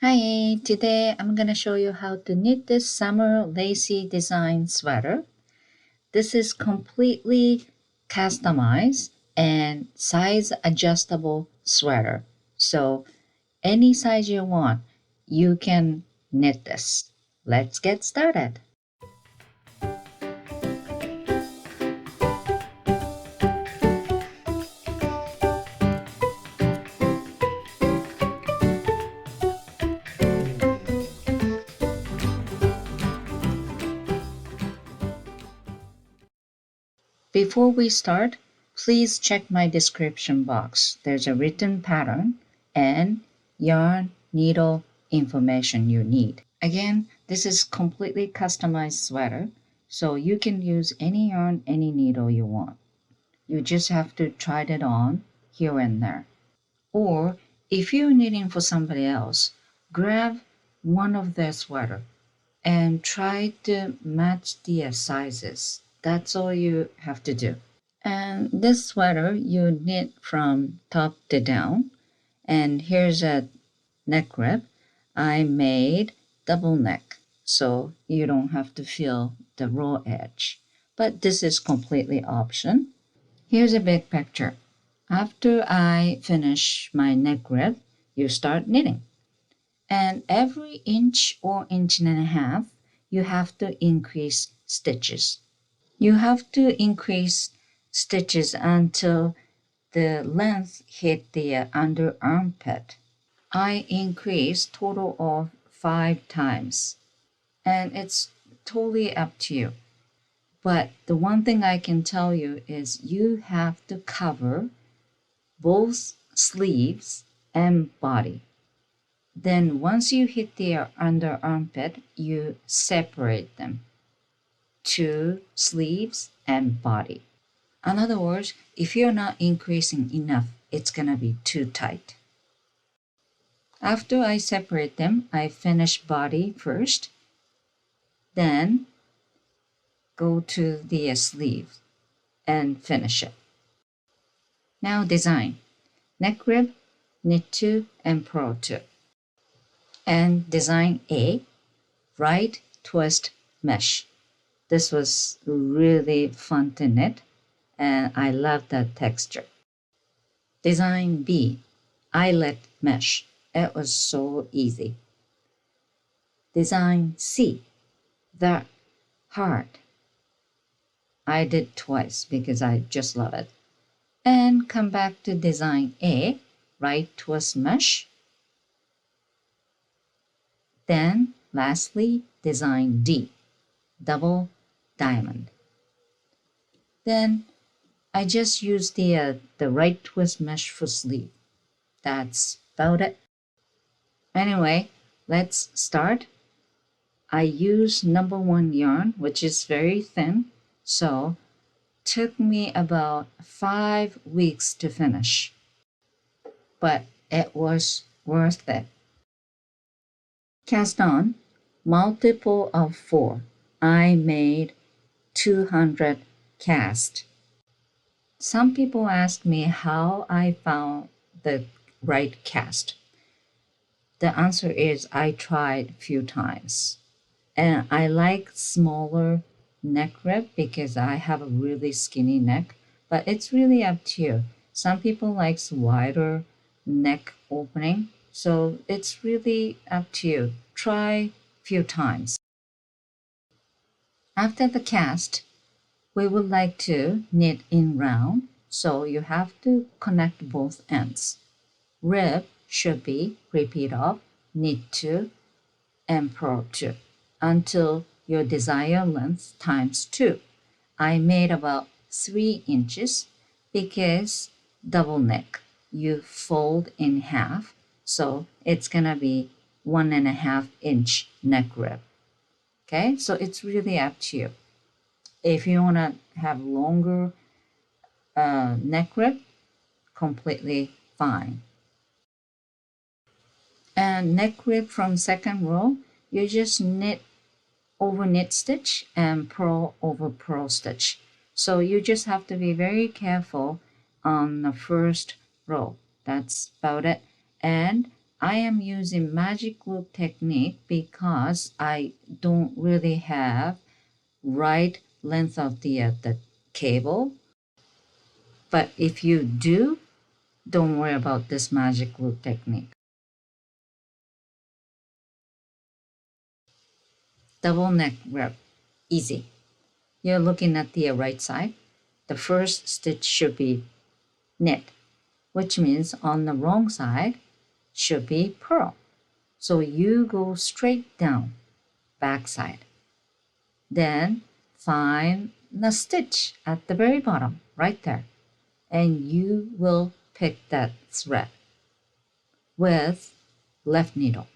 Hi, today I'm gonna show you how to knit this summer lacy design sweater. This is completely customized and size adjustable sweater. So any size you want, you can knit this. Let's get started. Before we start, please check my description box. There's a written pattern and yarn, needle information you need. Again, this is completely customized sweater, so you can use any yarn, any needle you want. You just have to try it on here and there. Or if you're knitting for somebody else, grab one of their sweater and try to match the sizes. That's all you have to do. And this sweater you knit from top to down. And here's a neck rib. I made double neck so you don't have to feel the raw edge. But this is completely option. Here's a big picture. After I finish my neck rib, you start knitting. And every inch or inch and a half, you have to increase stitches. You have to increase stitches until the length hit the under armpit. I increased total of 5 times, and it's totally up to you. But the one thing I can tell you is you have to cover both sleeves and body. Then once you hit the under armpit, you separate them to sleeves and body. In other words, if you're not increasing enough, it's gonna be too tight. After I separate them, I finish body first, then go to the sleeve and finish it. Now design. Neck rib, knit 2 and purl 2. And design A, right twist mesh. This was really fun to knit and I love that texture. Design B, eyelet mesh. It was so easy. Design C, the heart. I did twice because I just love it. And come back to design A, right twist mesh. Then lastly, design D, double diamond. Then I just use the right twist mesh for sleeve. That's about it. Anyway, let's start. I use number 1 yarn, which is very thin, so took me about 5 weeks to finish, but it was worth it. Cast on, multiple of 4. I made 200 cast. Some people ask me how I found the right cast. The answer is I tried a few times. And I like smaller neck rib because I have a really skinny neck, but it's really up to you. Some people likes wider neck opening, so it's really up to you. Try a few times. After the cast, we would like to knit in round, so you have to connect both ends. Rib should be repeat of knit 2 and purl 2 until your desired length times 2. I made about 3 inches because double neck. You fold in half, so it's gonna be 1.5 inch neck rib. Okay, so it's really up to you. If you wanna have longer neck rib, completely fine. And neck rib from second row, you just knit over knit stitch and purl over purl stitch. So you just have to be very careful on the first row. That's about it. And I am using magic loop technique because I don't really have right length of the cable. But if you do, don't worry about this magic loop technique. Double neck wrap, easy. You're looking at the right side. The first stitch should be knit, which means on the wrong side should be purl. So you go straight down, back side. Then find the stitch at the very bottom, right there. And you will pick that thread with left needle.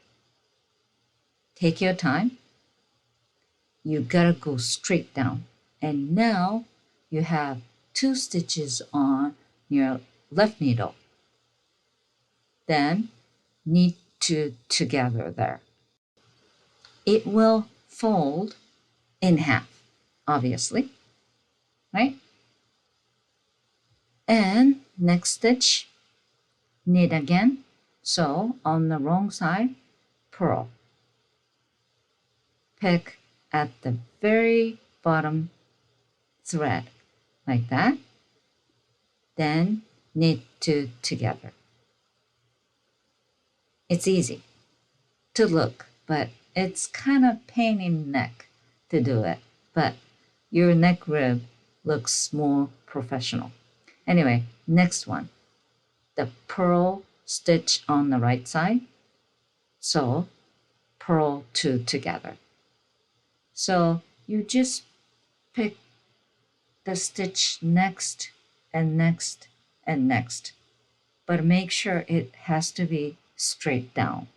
Take your time. You gotta go straight down. And now you have 2 stitches on your left needle. Then knit 2 together there. It will fold in half, obviously, right? And next stitch, knit again. So on the wrong side, purl. Pick at the very bottom thread, like that. Then knit 2 together. It's easy to look, but it's kind of pain in the neck to do it. But your neck rib looks more professional. Anyway, next one, the purl stitch on the right side. So purl 2 together. So you just pick the stitch next and next and next, but make sure it has to be straight down.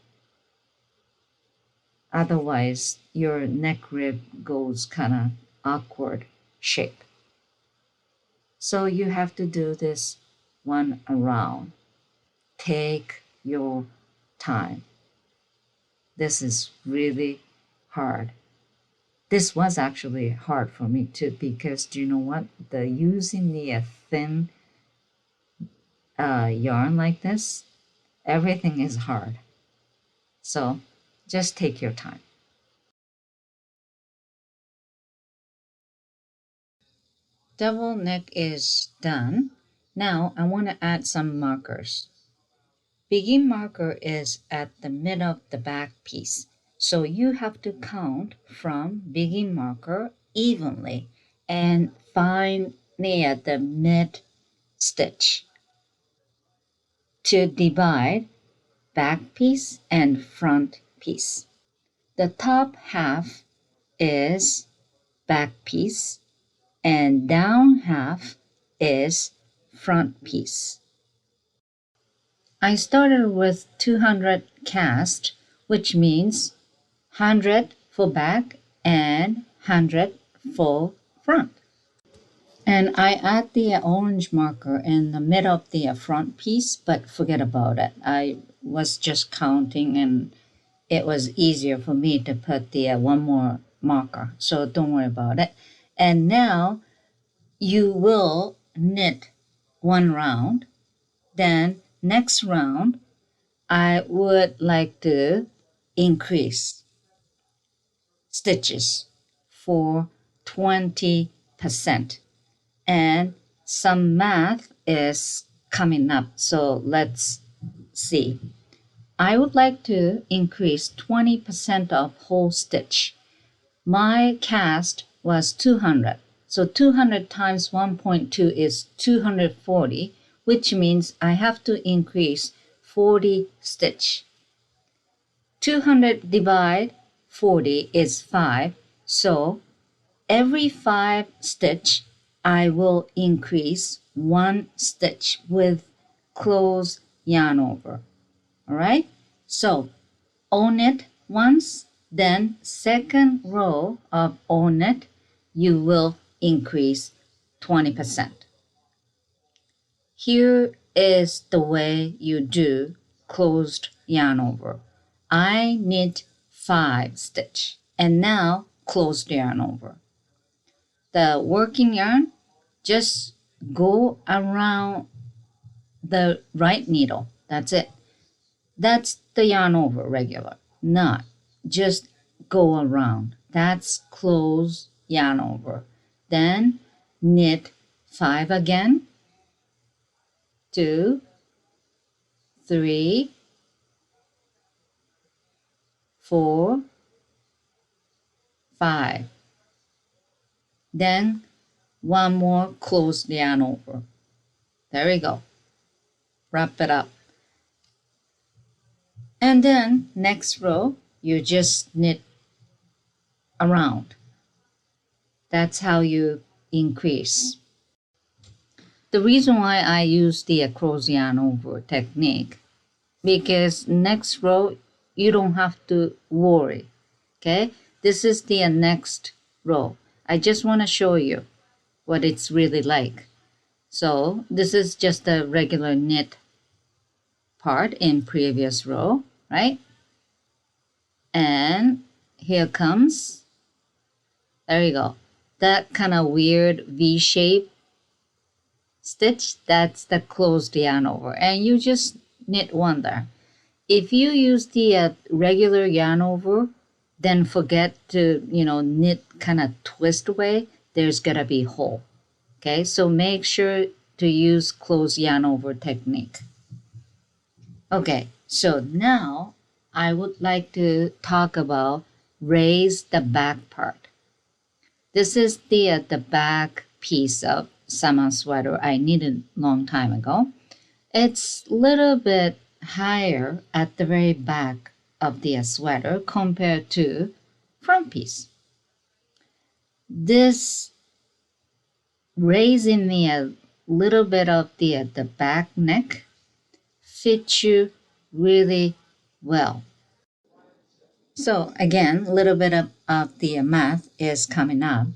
Otherwise, your neck rib goes kind of awkward shape. So you have to do this one around. Take your time. This is really hard. This was actually hard for me too, because do you know what? Using the thin yarn like this, everything is hard. So just take your time. Double neck is done. Now I want to add some markers. Begin marker is at the mid of the back piece. So you have to count from begin marker evenly and find near the mid stitch to divide back piece and front piece. The top half is back piece and down half is front piece. I started with 200 cast, which means 100 for back and 100 for front. And I add the orange marker in the middle of the front piece, but forget about it. I was just counting and it was easier for me to put the one more marker, so don't worry about it. And now you will knit one round. Then next round, I would like to increase stitches for 20%. And some math is coming up, so let's see. I would like to increase 20% of whole stitch. My cast was 200. So 200 times 1.2 is 240, which means I have to increase 40 stitch. 200 divide 40 is 5. So every 5 stitch, I will increase 1 stitch with close yarn over. All right? So own it once, then second row of own it, you will increase 20%. Here is the way you do closed yarn over. I knit 5 stitch and now closed yarn over. The working yarn, just go around the right needle. That's it. That's the yarn over regular, not just go around. That's close yarn over. Then knit 5 again, 2, 3, 4, 5. Then one more close yarn over. There we go. Wrap it up. And then next row, you just knit around. That's how you increase. The reason why I use the cross yarn over technique, because next row you don't have to worry. Okay, this is the next row. I just want to show you what it's really like. So this is just a regular knit part in previous row, right? And here comes, there you go, that kind of weird V shape stitch. That's the closed yarn over, and you just knit one there. If you use the regular yarn over, then forget to knit kind of twist away. There's gonna be hole. Okay, so make sure to use closed yarn over technique. Okay, so now I would like to talk about raise the back part. This is the back piece of summer sweater I knitted a long time ago. It's a little bit higher at the very back of the sweater compared to front piece. This raising me a little bit of the back neck fits you really well. So again, a little bit of the math is coming up.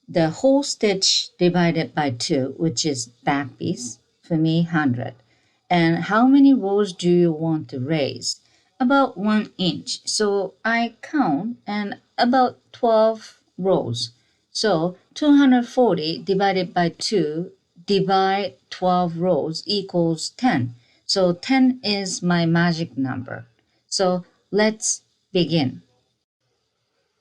The whole stitch divided by 2, which is back piece, for me 100. And how many rows do you want to raise? About 1 inch. So I count and about 12 rows. So 240 divided by 2 divide 12 rows equals 10. So 10 is my magic number. So let's begin.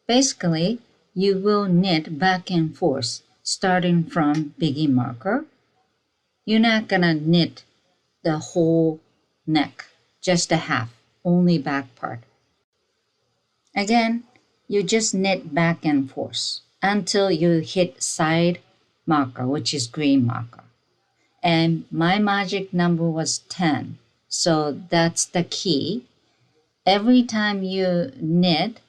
Basically, you will knit back and forth starting from begin marker. You're not gonna knit the whole neck, just a half, only back part. Again, you just knit back and forth until you hit side marker, which is green marker. And my magic number was 10, so that's the key. Every time you knit,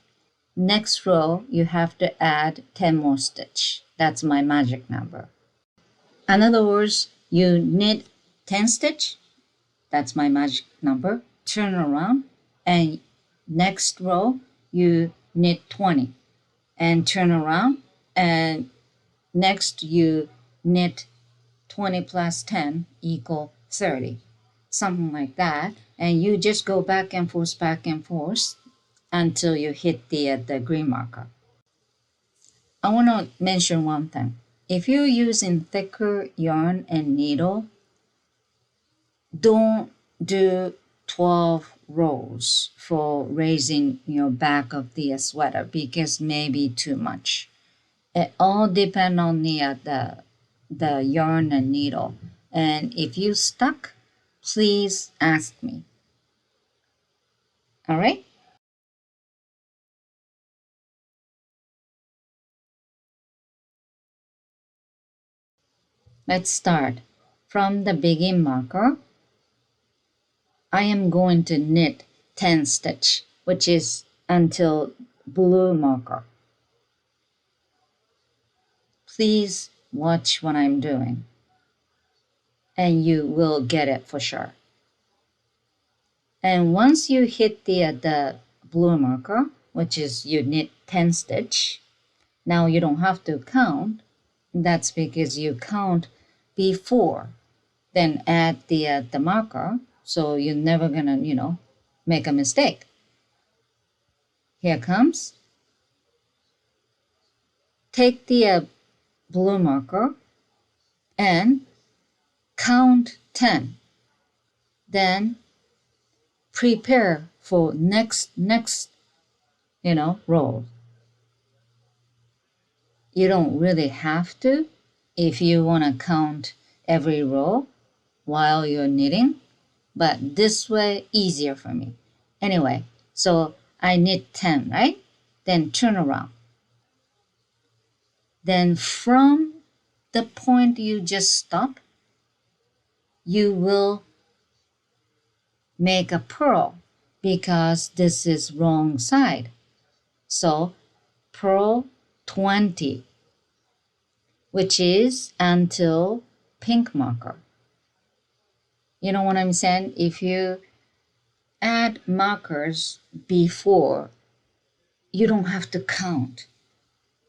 next row you have to add 10 more stitch. That's my magic number. In other words, you knit 10 stitch, that's my magic number, turn around, and next row you knit 20 and turn around, and next you knit 20 plus 10 equal 30, something like that, and you just go back and forth until you hit the green marker. I want to mention one thing. If you're using thicker yarn and needle, don't do 12 rows for raising your back of the sweater because maybe too much. It all depends on the yarn and needle. And if you stuck, please ask me. All right? Let's start. From the begin marker, I am going to knit 10 stitch, which is until blue marker. Please watch what I'm doing, and you will get it for sure. And once you hit the blue marker, which is you knit 10 stitch, now you don't have to count. That's because you count before, then add the marker, so you're never gonna make a mistake. Here comes. Take the blue marker and count 10. Then prepare for next row. You don't really have to if you want to count every row while you're knitting, but this way easier for me. Anyway, so I knit 10, right? Then turn around. Then from the point you just stop, you will make a purl because this is wrong side. So purl 20, which is until pink marker. You know what I'm saying? If you add markers before, you don't have to count,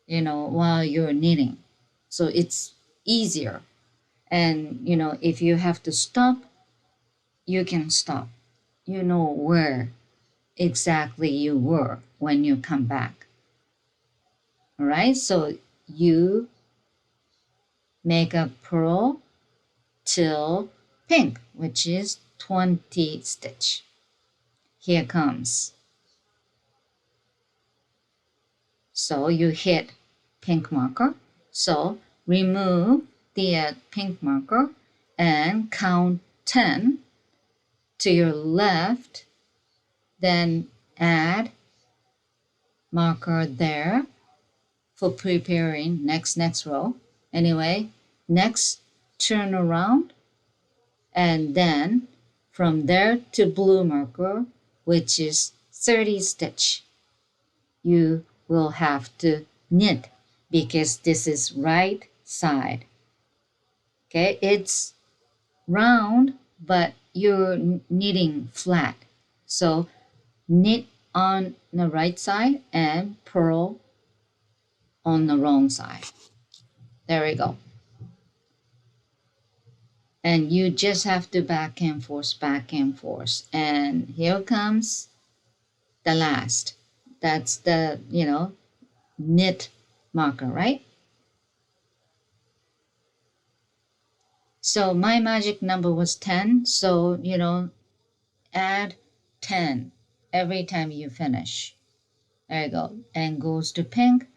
while you're knitting. So it's easier. And, if you have to stop, you can stop. You know where exactly you were when you come back. All right, so you make a purl till pink, which is 20 stitch. Here comes. So you hit pink marker. So remove the pink marker and count 10 to your left, then add marker there for preparing next row. Anyway, next turn around, and then from there to blue marker, which is 30 stitch. You will have to knit because this is right side. Okay, it's round, but you're knitting flat. So knit on the right side and purl on the wrong side. There we go. And you just have to back and forth, back and forth. And here comes the last. That's the, knit marker, right? So my magic number was 10. So, add 10 every time you finish. There you go. And goes to pink.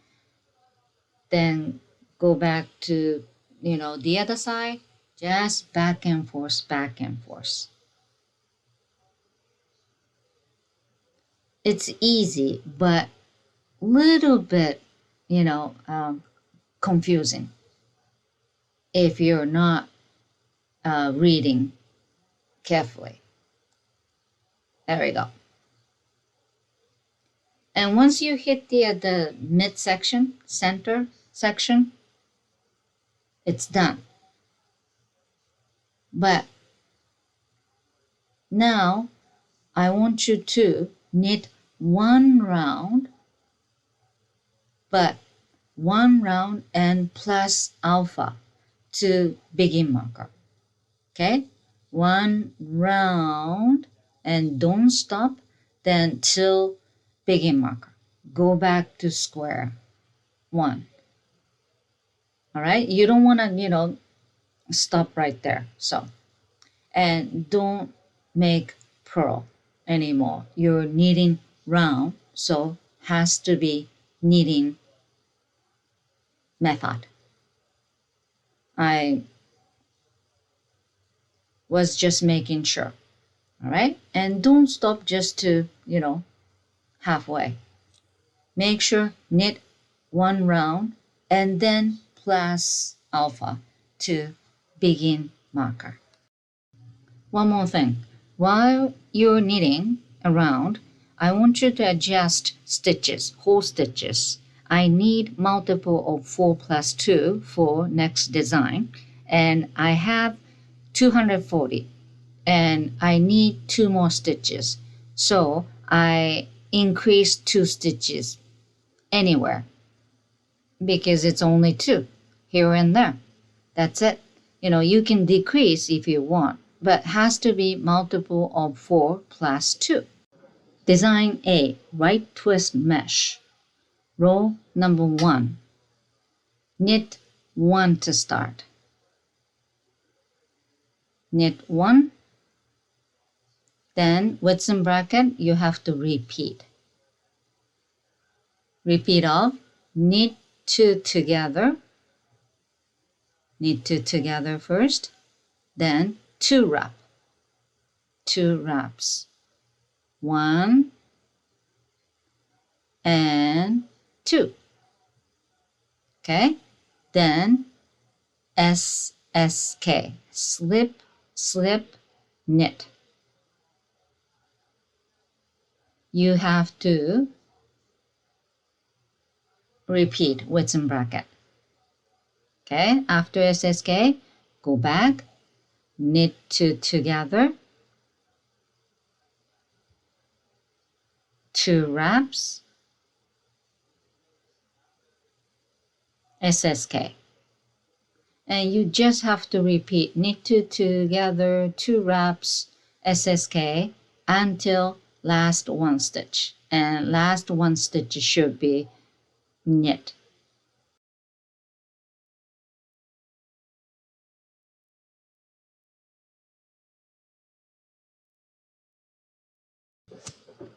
Then go back to, the other side. Just back and forth, back and forth. It's easy, but little bit, confusing if you're not reading carefully. There we go. And once you hit the midsection, center section, it's done. But now I want you to knit one round, but one round and plus alpha to begin marker. Okay, one round and don't stop, then till begin marker. Go back to square one. All right, you don't want to, stop right there. So, and don't make purl anymore. You're knitting round, so has to be knitting method. I was just making sure. All right, and don't stop just to, halfway. Make sure knit one round and then plus alpha to begin marker. One more thing. While you're knitting around, I want you to adjust stitches, whole stitches. I need multiple of 4 plus 2 for next design, and I have 240, and I need 2 more stitches. So I increase 2 stitches anywhere because it's only 2 here and there. That's it. You can decrease if you want, but has to be multiple of 4 plus 2. Design A, right twist mesh. Row number 1. Knit 1 to start. Knit 1, Then within bracket, you have to repeat. Repeat of knit two together. Knit two together first. Then two wrap. Two wraps. One and two. Okay? Then SSK. Slip, slip, knit. You have to repeat within bracket. Okay, after SSK, go back, knit two together, two wraps, SSK. And you just have to repeat knit two together, two wraps, SSK until last one stitch. And last one stitch should be knit.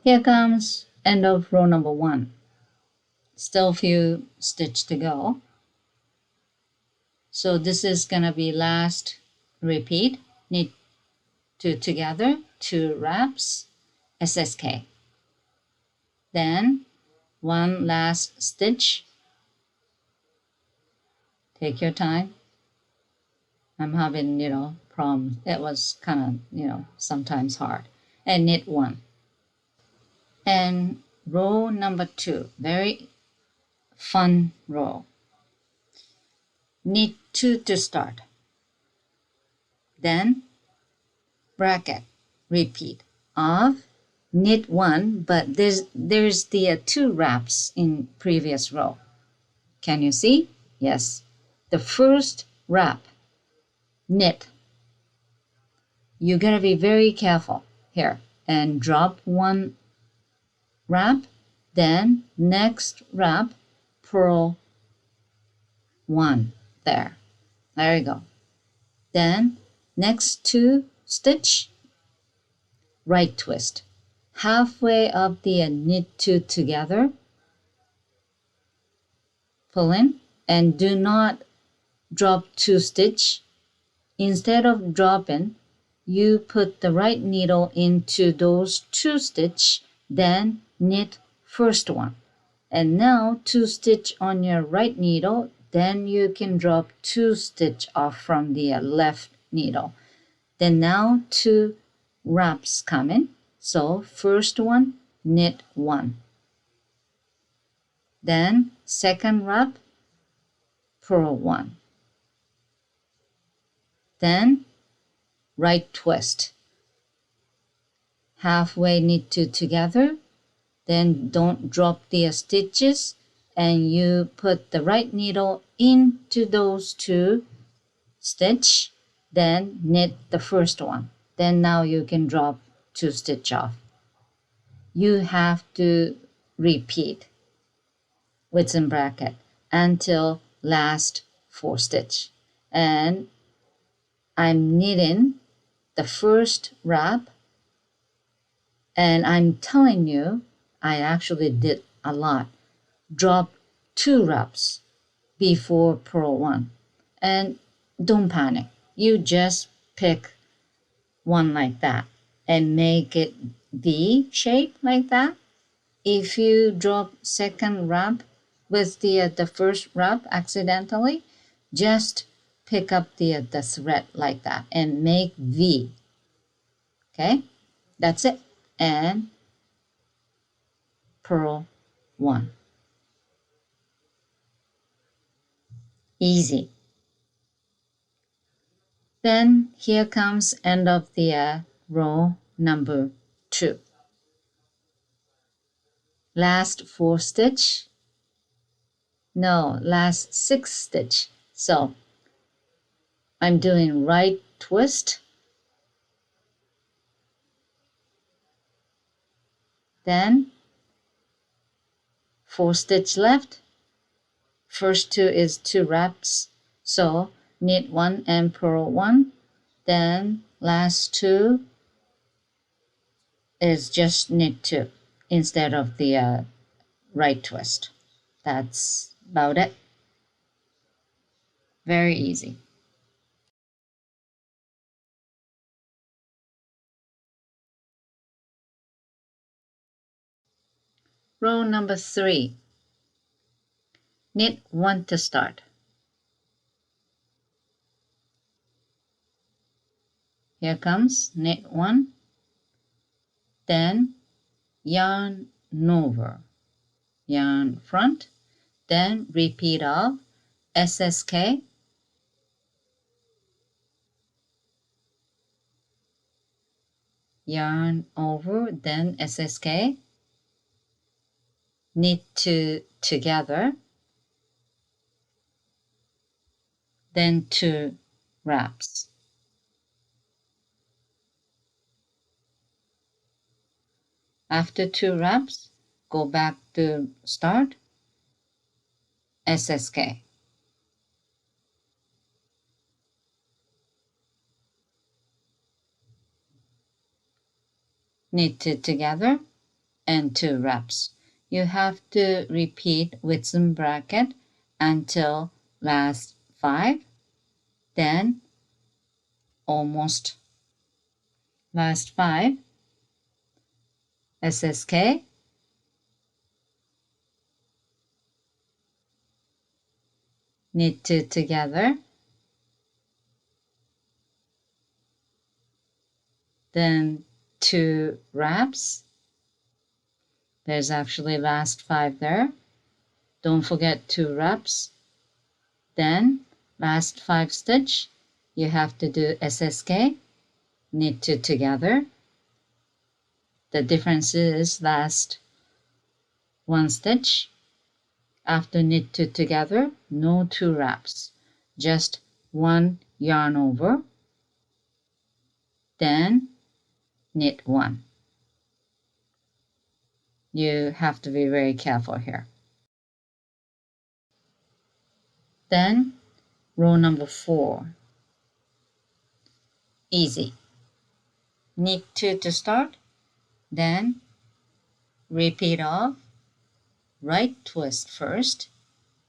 Here comes end of row number 1. Still a few stitch to go. So this is gonna be last repeat, knit two together, two wraps, SSK. Then one last stitch. Take your time. I'm having, problems. It was kind of, sometimes hard. And knit one. And row number 2, very fun row. Knit two to start. Then bracket, repeat of knit one, but there's the two wraps in previous row. Can you see? Yes. The first wrap, knit. You gotta be very careful here and drop one wrap, then next wrap, purl one there. There you go. Then next two stitch, right twist. Halfway up the knit two together, pull in, and do not drop two stitch. Instead of dropping, you put the right needle into those two stitch, then knit first one. And now two stitch on your right needle, then you can drop two stitch off from the left needle. Then now two wraps come in. So first one, knit one. Then second wrap, purl one. Then right twist. Halfway knit two together. Then don't drop the stitches and you put the right needle into those two stitch. Then knit the first one. Then now you can drop two stitch off. You have to repeat within bracket until last 4 stitch. And I'm knitting the first wrap, and I'm telling you, I actually did a lot. Drop 2 wraps before purl 1. And don't panic. You just pick one like that and make it V shape like that. If you drop second wrap with the first wrap accidentally, just pick up the thread like that and make V. Okay, that's it. And purl 1. Easy. Then here comes end of the row number 2. Last 4 stitch. No, last 6 stitch. So I'm doing right twist. Then 4 stitch left. First 2 is 2 wraps. So knit 1 and purl 1. Then last 2 is just knit 2 instead of the right twist. That's about it. Very easy. Row number 3. Knit 1 to start. Here comes knit 1, then yarn over, yarn front, then repeat of SSK, yarn over, then SSK, knit 2 together, then 2 wraps. After 2 wraps, go back to start, SSK. Knit 2 together and 2 wraps. You have to repeat with some bracket until last 5, then almost last 5, SSK, knit 2 together, then 2 wraps. There's actually last 5 there. Don't forget 2 wraps. Then last 5 stitch, you have to do SSK, knit 2 together. The difference is last 1 stitch. After knit 2 together, no 2 wraps, just 1 yarn over, then knit 1. You have to be very careful here. Then row number 4. Easy. Knit 2 to start, then repeat of right twist first,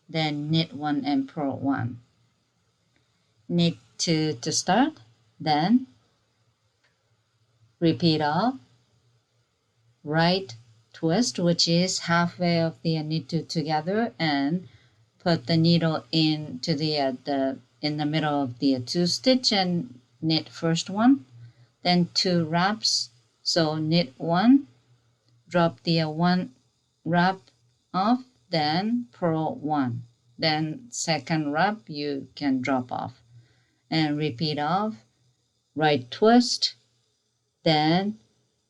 then knit 1 and purl 1. Knit 2 to start, then repeat of right twist, which is halfway of the knit 2 together, and put the needle into the in the middle of the 2 stitch and knit first one, then 2 wraps. So knit 1, drop the 1 wrap off, then purl 1, then second wrap you can drop off, and repeat of right twist, then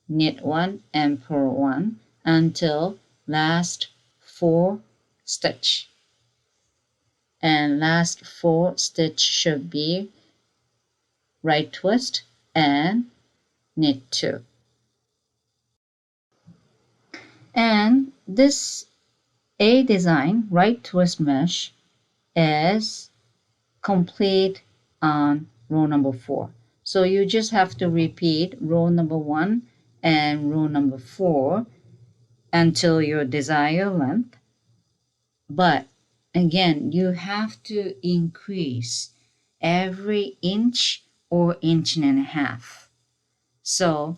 knit 1 and purl 1 until last 4 stitch. And last 4 stitch should be right twist and knit 2. And this A design, right twist mesh, is complete on row number 4. So you just have to repeat row number 1 and row number 4 until your desired length. But again, you have to increase every inch or inch and a half. So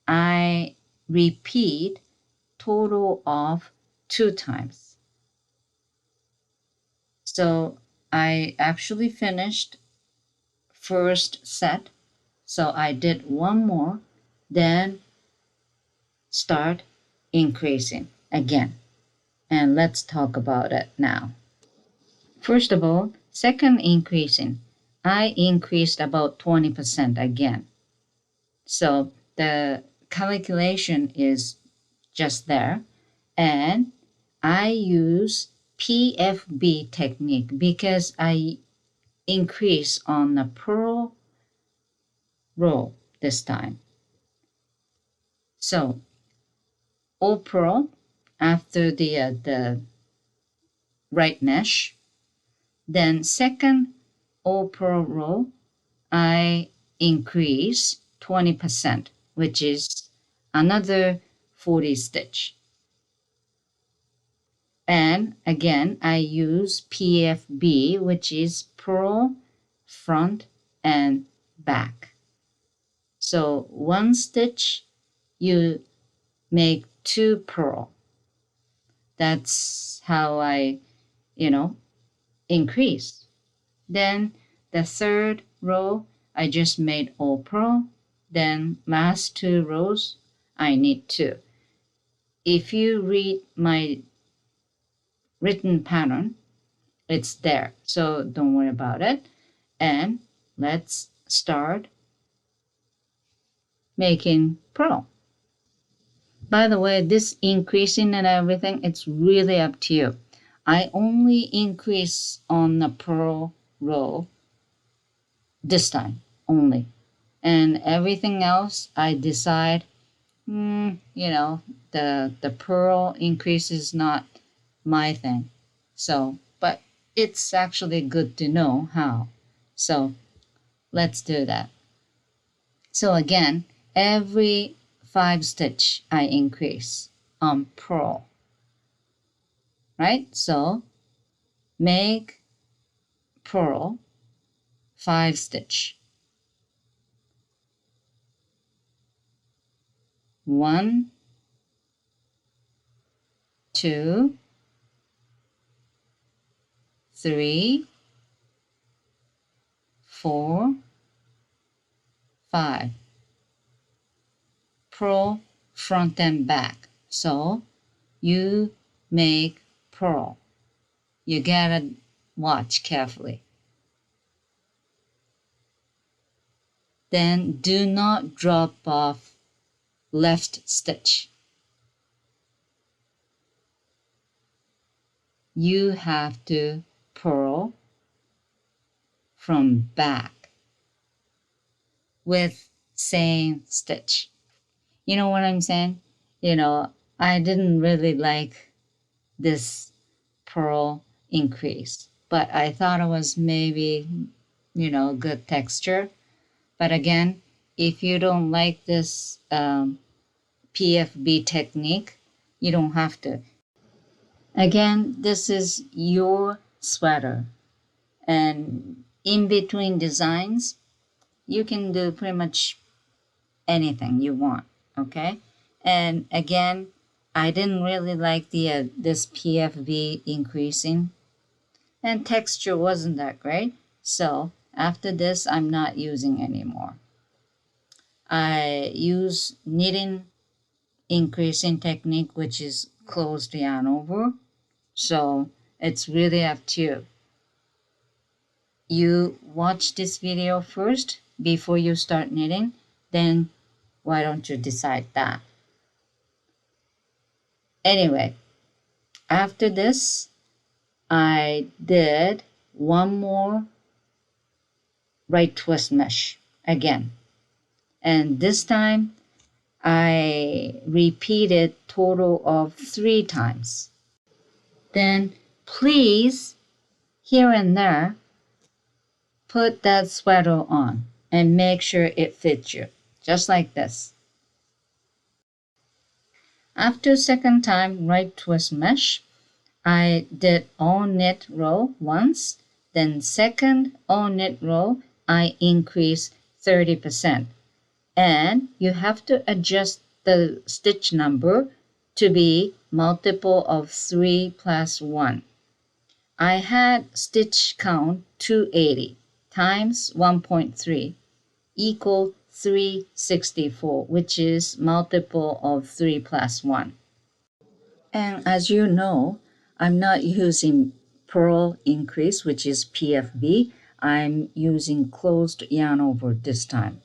I repeat total of 2 times. So I actually finished first set. So I did 1 more, then start increasing again. And let's talk about it now. First of all, second increasing, I increased about 20% again. So the calculation is just there. And I use PFB technique because I increase on the purl row this time. So all purl after the right mesh, then second all purl row I increase 20%, which is another 40 stitch. And again, I use PFB, which is purl front and back. So one stitch, you make 2 purl. That's how I, increase. Then the third row, I just made all purl. Then last 2 rows, I knit 2. If you read my written pattern, it's there. So don't worry about it. And let's start making purl. By the way, this increasing and everything, it's really up to you. I only increase on the purl row this time only. And everything else, I decide, the purl increase is not my thing. So, but it's actually good to know how. So let's do that. So again, every 5 stitch I increase on purl, right? So make purl 5 stitch. 1, 2, 3, 4, 5. Purl front and back. So you make purl. You gotta watch carefully. Then do not drop off left stitch. You have to purl from back with same stitch. You know what I'm saying? I didn't really like this purl increase, but I thought it was maybe, good texture. But again, if you don't like this PFB technique, you don't have to. Again, this is your sweater. And in between designs, you can do pretty much anything you want, okay? And again, I didn't really like the this PFB increasing, and texture wasn't that great. So after this, I'm not using anymore. I use knitting increasing technique, which is closed yarn over. So it's really up to you. You watch this video first before you start knitting, then why don't you decide that? Anyway, after this, I did one more right twist mesh again. And this time, I repeated total of 3 times. Then please, here and there, put that sweater on and make sure it fits you, just like this. After second time right twist mesh, I did all knit row once, then second all knit row, I increased 30%. And you have to adjust the stitch number to be multiple of 3 plus 1. I had stitch count 280 times 1.3 equal 364, which is multiple of 3 plus 1. And as you know, I'm not using purl increase, which is PFB. I'm using closed yarn over this time.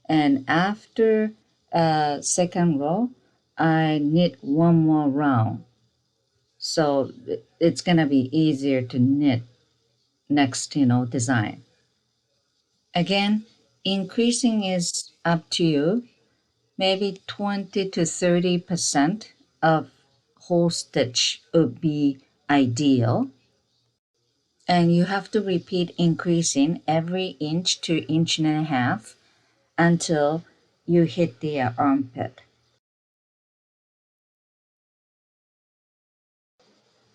And after second row, I knit one more round. So it's going to be easier to knit next, design. Again, increasing is up to you. Maybe 20 to 30% of whole stitch would be ideal. And you have to repeat increasing every inch to inch and a half until you hit the armpit.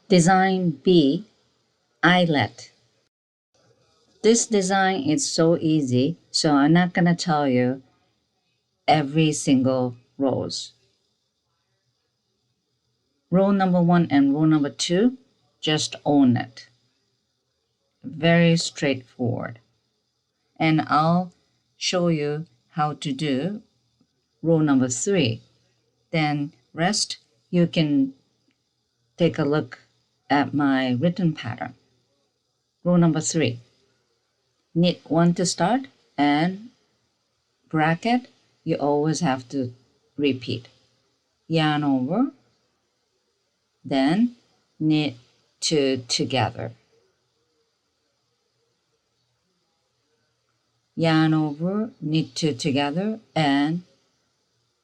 Design B, eyelet. This design is so easy, so I'm not going to tell you every single rows. Row number 1 and row number 2, just own it. Very straightforward. And I'll show you how to do row number 3. Then rest, you can take a look at my written pattern. Row number 3, knit 1 to start, and bracket, you always have to repeat. Yarn over, then knit 2 together. Yarn over, knit 2 together, and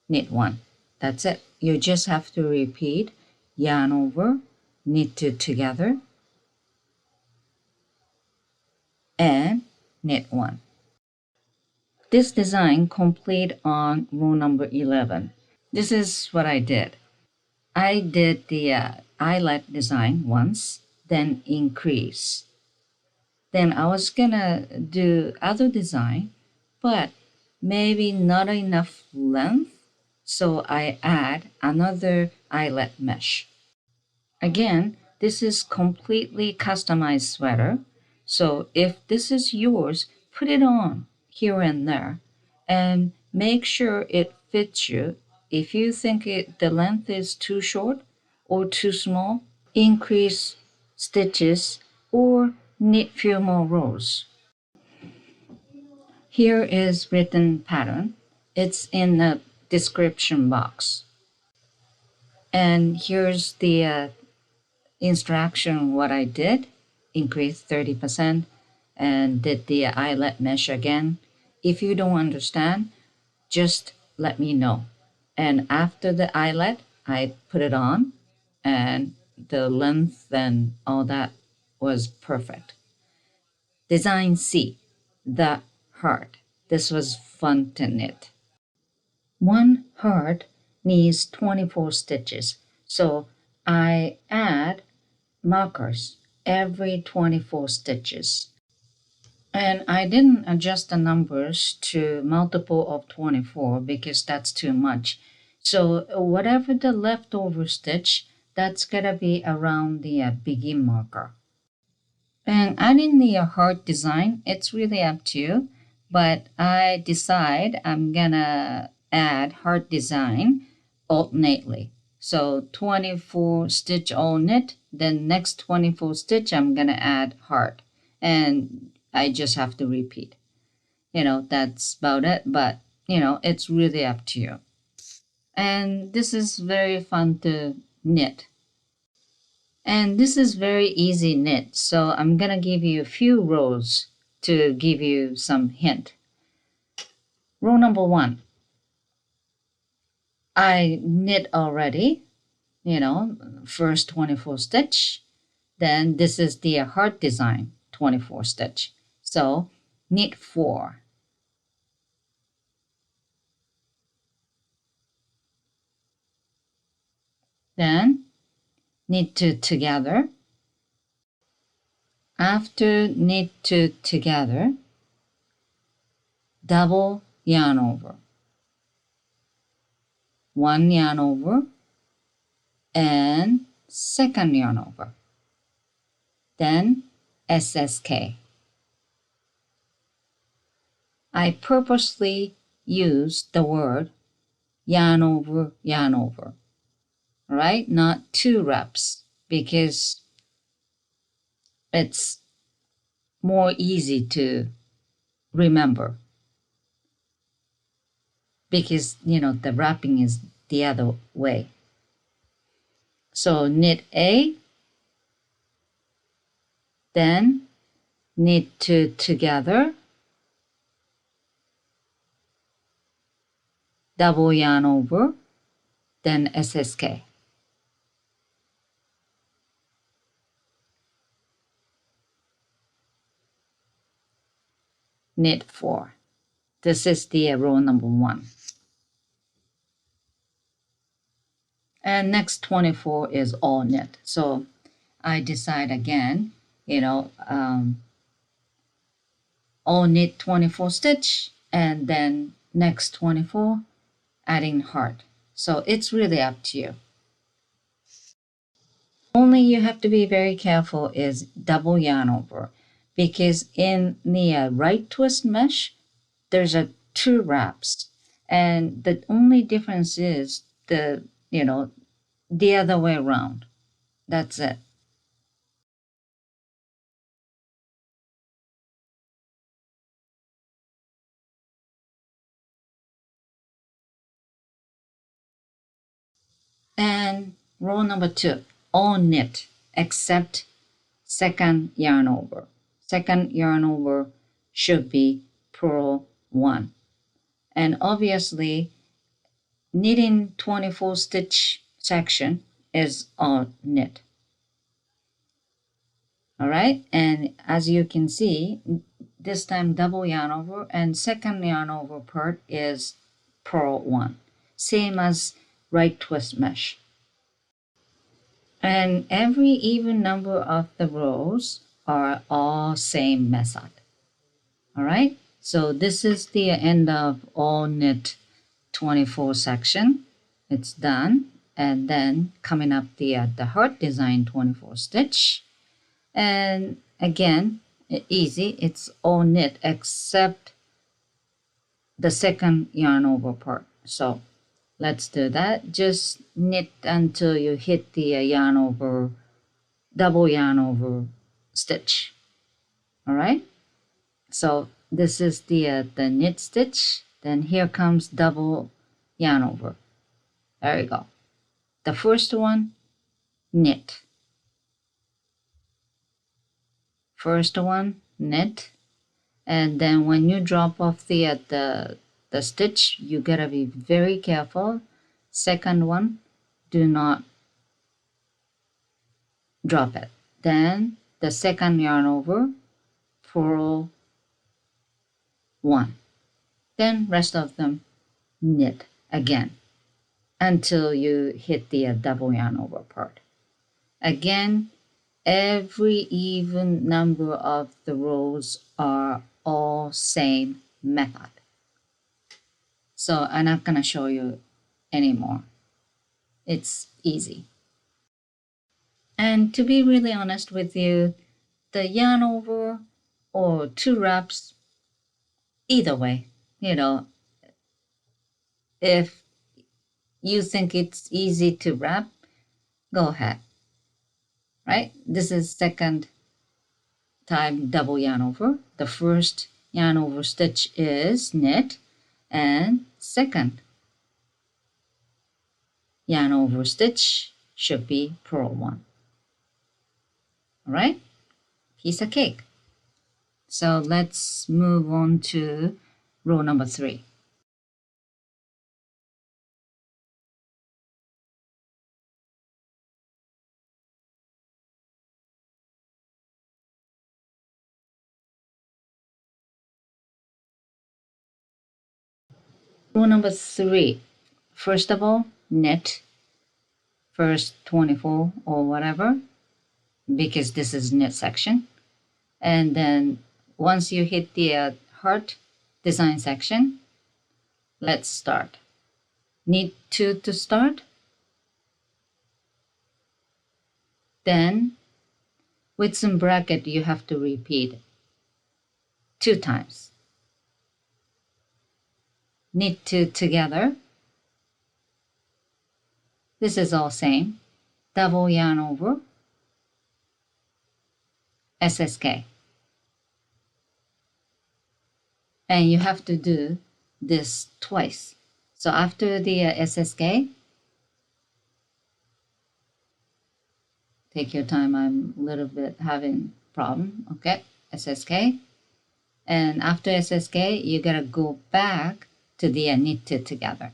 knit 1. That's it. You just have to repeat yarn over, knit 2 together, and knit 1. This design complete on row number 11. This is what I did. I did the eyelet design once, then increase. Then I was gonna do other design, but maybe not enough length, so I add another eyelet mesh. Again, this is completely customized sweater, so if this is yours, put it on here and there and make sure it fits you. If you think the length is too short or too small, increase stitches or knit few more rows. Here is written pattern. It's in the description box. And here's the instruction what I did. Increase 30% and did the eyelet mesh again. If you don't understand, just let me know. And after the eyelet, I put it on and the length and all that was perfect. Design C, the heart. This was fun to knit. One heart needs 24 stitches, so I add markers every 24 stitches. And I didn't adjust the numbers to multiple of 24 because that's too much. So whatever the leftover stitch, that's gonna be around the begin marker. And adding the heart design, it's really up to you, but I decide I'm gonna add heart design alternately. So 24 stitch all knit, then next 24 stitch I'm gonna add heart, and I just have to repeat. That's about it, but it's really up to you. And this is very fun to knit. And this is very easy knit, so I'm gonna give you a few rows to give you some hint. Row number 1, I knit already, first 24 stitch. Then this is the heart design, 24 stitch. So knit 4. Then knit 2 together. After knit 2 together, double yarn over. 1 yarn over and second yarn over. Then SSK. I purposely use the word yarn over, right? Not 2 reps because it's more easy to remember because, the wrapping is the other way. So knit A, then knit 2 together, double yarn over, then SSK. Knit 4. This is the row number 1. And next 24 is all knit. So I decide again, you know, all knit 24 stitch and then next 24 adding heart. So it's really up to you. Only you have to be very careful is double yarn over, because in the right twist mesh there's a two wraps, and the only difference is the other way around. That's it. And row number 2, all knit except second yarn over. Second yarn over should be purl 1. And obviously, knitting 24 stitch section is all knit. All right, and as you can see, this time double yarn over, and second yarn over part is purl 1, same as right twist mesh. And every even number of the rows are all same method. All right, so this is the end of all knit 24 section. It's done. And then coming up the heart design 24 stitch. And again, easy, it's all knit except the second yarn over part. So let's do that. Just knit until you hit the yarn over, double yarn over stitch. All right, so this is the knit stitch. Then here comes double yarn over. There we go. The first one, knit. First one, knit. And then when you drop off the stitch, you gotta be very careful. Second one, do not drop it. Then the second yarn over, purl 1. Then rest of them knit again until you hit the double yarn over part. Again, every even number of the rows are all same method. So I'm not gonna show you anymore. It's easy. And to be really honest with you, the yarn over or two wraps, either way, if you think it's easy to wrap, go ahead, right? This is second time double yarn over. The first yarn over stitch is knit, and second yarn over stitch should be purl 1. All right, piece of cake. So let's move on to row number 3. Row number 3. First of all, knit first 24 or whatever, because this is knit section. And then once you hit the heart design section, let's start. Knit 2 to start. Then with some bracket, you have to repeat 2 times. Knit 2 together. This is all same. Double yarn over, SSK. And you have to do this twice. So after the SSK, take your time, I'm a little bit having problem. Okay, SSK. And after SSK, you gotta go back to the knit 2 together.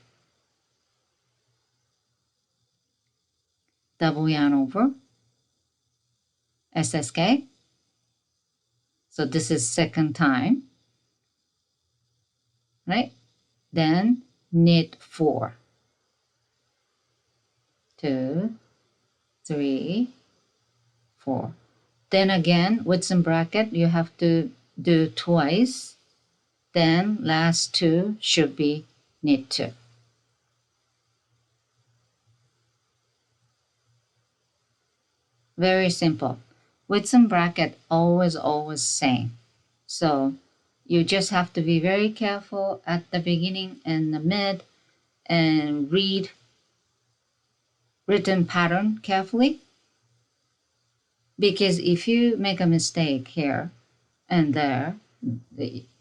Double yarn over, SSK. So this is second time, right? Then knit 4. 2, 3, 4. Then again, width and bracket, you have to do twice. Then last 2 should be knit 2. Very simple. Width and bracket always same. So you just have to be very careful at the beginning and the mid and read written pattern carefully, because if you make a mistake here and there,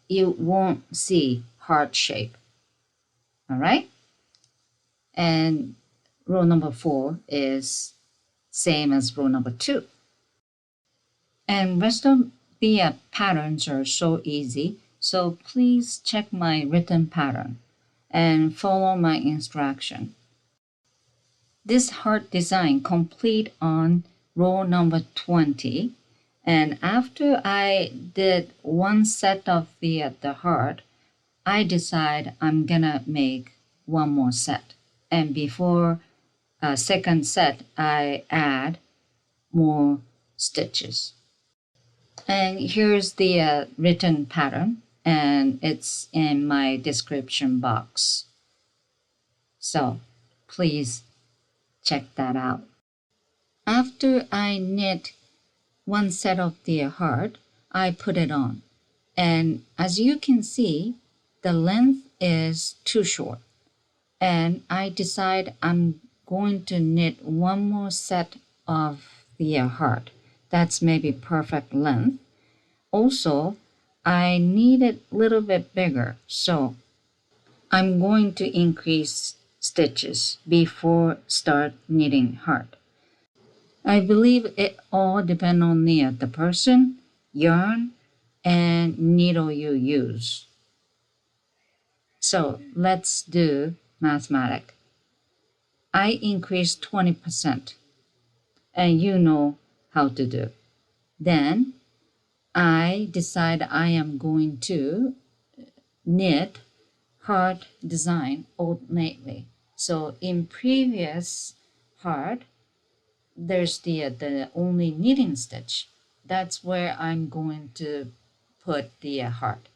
you won't see heart shape. All right? And row number 4 is same as row number 2. And rest of the patterns are so easy. So please check my written pattern and follow my instruction. This heart design complete on row number 20. And after I did one set of the heart, I decide I'm gonna make one more set. And before second set, I add more stitches. And here's the written pattern, and it's in my description box. So please check that out. After I knit one set of the heart, I put it on. And as you can see, the length is too short. And I decide I'm going to knit one more set of the heart. That's maybe perfect length. Also, I need it a little bit bigger, so I'm going to increase stitches before start knitting heart. I believe it all depends on the person, yarn, and needle you use. So let's do mathematics. I increased 20%, and you know how to do. Then I decide I am going to knit heart design alternately. So in previous heart, there's the only knitting stitch. That's where I'm going to put the heart.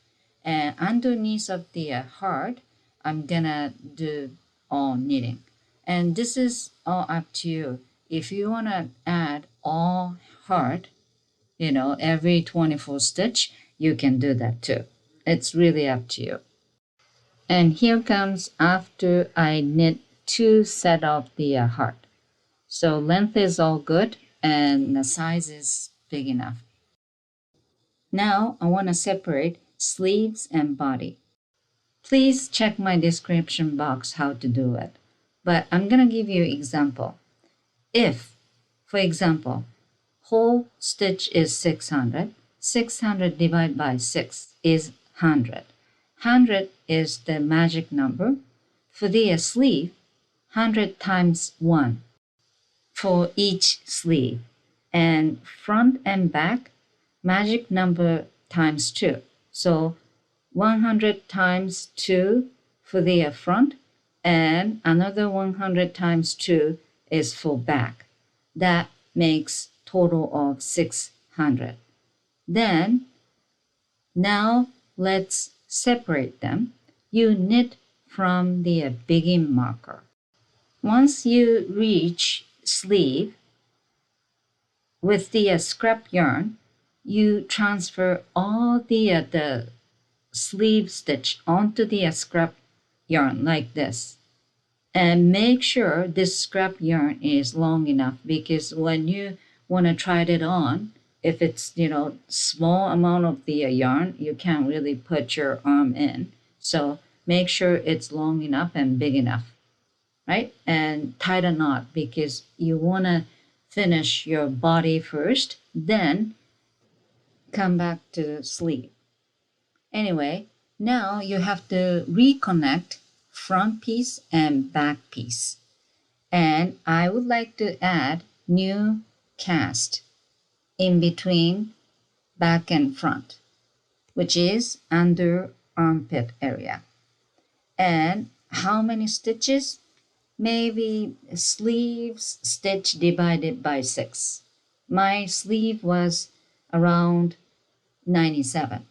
And underneath of the heart, I'm gonna do all knitting. And this is all up to you. If you wanna add all heart, every 24 stitch, you can do that too. It's really up to you. And here comes after I knit 2 set of the heart. So length is all good and the size is big enough. Now I want to separate sleeves and body. Please check my description box how to do it. But I'm going to give you an example. If, for example, whole stitch is 600, 600 divided by 6 is 100. 100 is the magic number. For the sleeve, 100 times 1 for each sleeve. And front and back, magic number times 2. So 100 times 2 for the front, and another 100 times 2 is for back. That makes total of 600. Then, now let's separate them. You knit from the begin marker. Once you reach sleeve, with the scrap yarn, you transfer all the sleeve stitch onto the scrap yarn like this. And make sure this scrap yarn is long enough, because when you want to try it on, if it's small amount of the yarn, you can't really put your arm in. So make sure it's long enough and big enough, right? And tie a knot, because you want to finish your body first, then come back to the sleeve. Anyway, now you have to reconnect front piece and back piece. And I would like to add new cast in between back and front, which is under armpit area. And how many stitches? Maybe sleeves stitch divided by 6. my sleeve was around 97.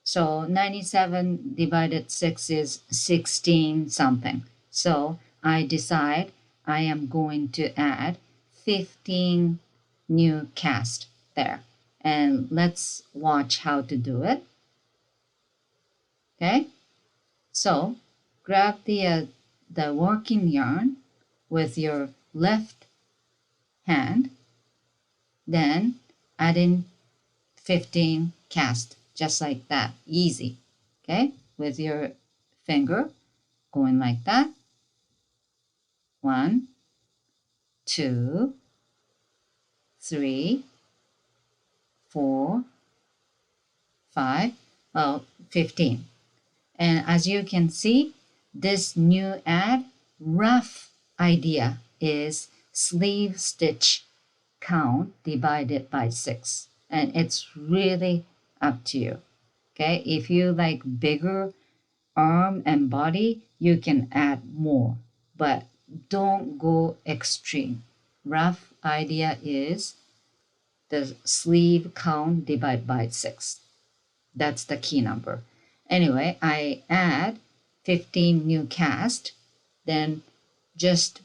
So 97 divided 6 is 16 something. So I decide I am going to add 15 new cast there. And let's watch how to do it. Okay, so grab the working yarn with your left hand, then add in 15 cast, just like that, easy. Okay, with your finger going like that. 1, 2, 3, 4, 5, 15. And as you can see, this new rough idea is sleeve stitch count divided by 6. And it's really up to you. Okay, if you like bigger arm and body, you can add more, but don't go extreme. Rough idea is the sleeve count divided by 6. That's the key number. Anyway, I add 15 new cast, then just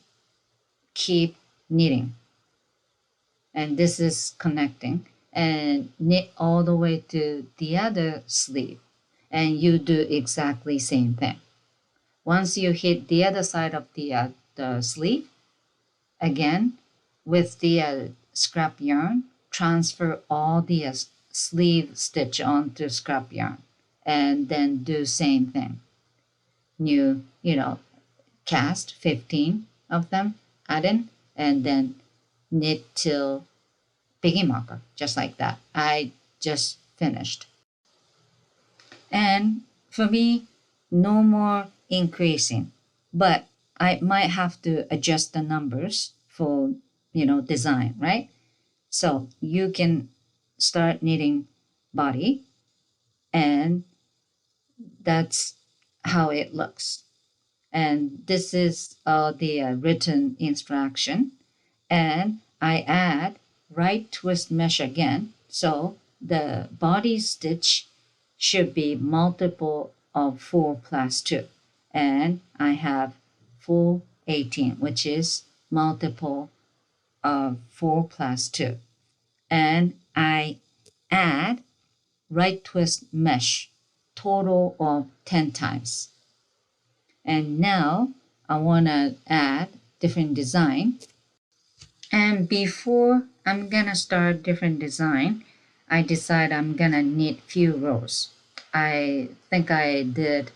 keep knitting. And this is connecting, and knit all the way to the other sleeve. And you do exactly same thing. Once you hit the other side of the sleeve, again, with the scrap yarn, transfer all the sleeve stitch onto scrap yarn, and then do same thing. New, cast 15 of them, add in, and then knit till piggy marker, just like that. I just finished. And for me, no more increasing, but I might have to adjust the numbers for, design, right? So you can start knitting body, and that's how it looks. And this is the written instruction. And I add right twist mesh again. So the body stitch should be multiple of 4 plus 2. And I have full 18, which is multiple of 4 plus 2. And I add right twist mesh, total of 10 times. And now I want to add different design. And before I'm gonna start different design, I decide I'm gonna knit few rows. I think I did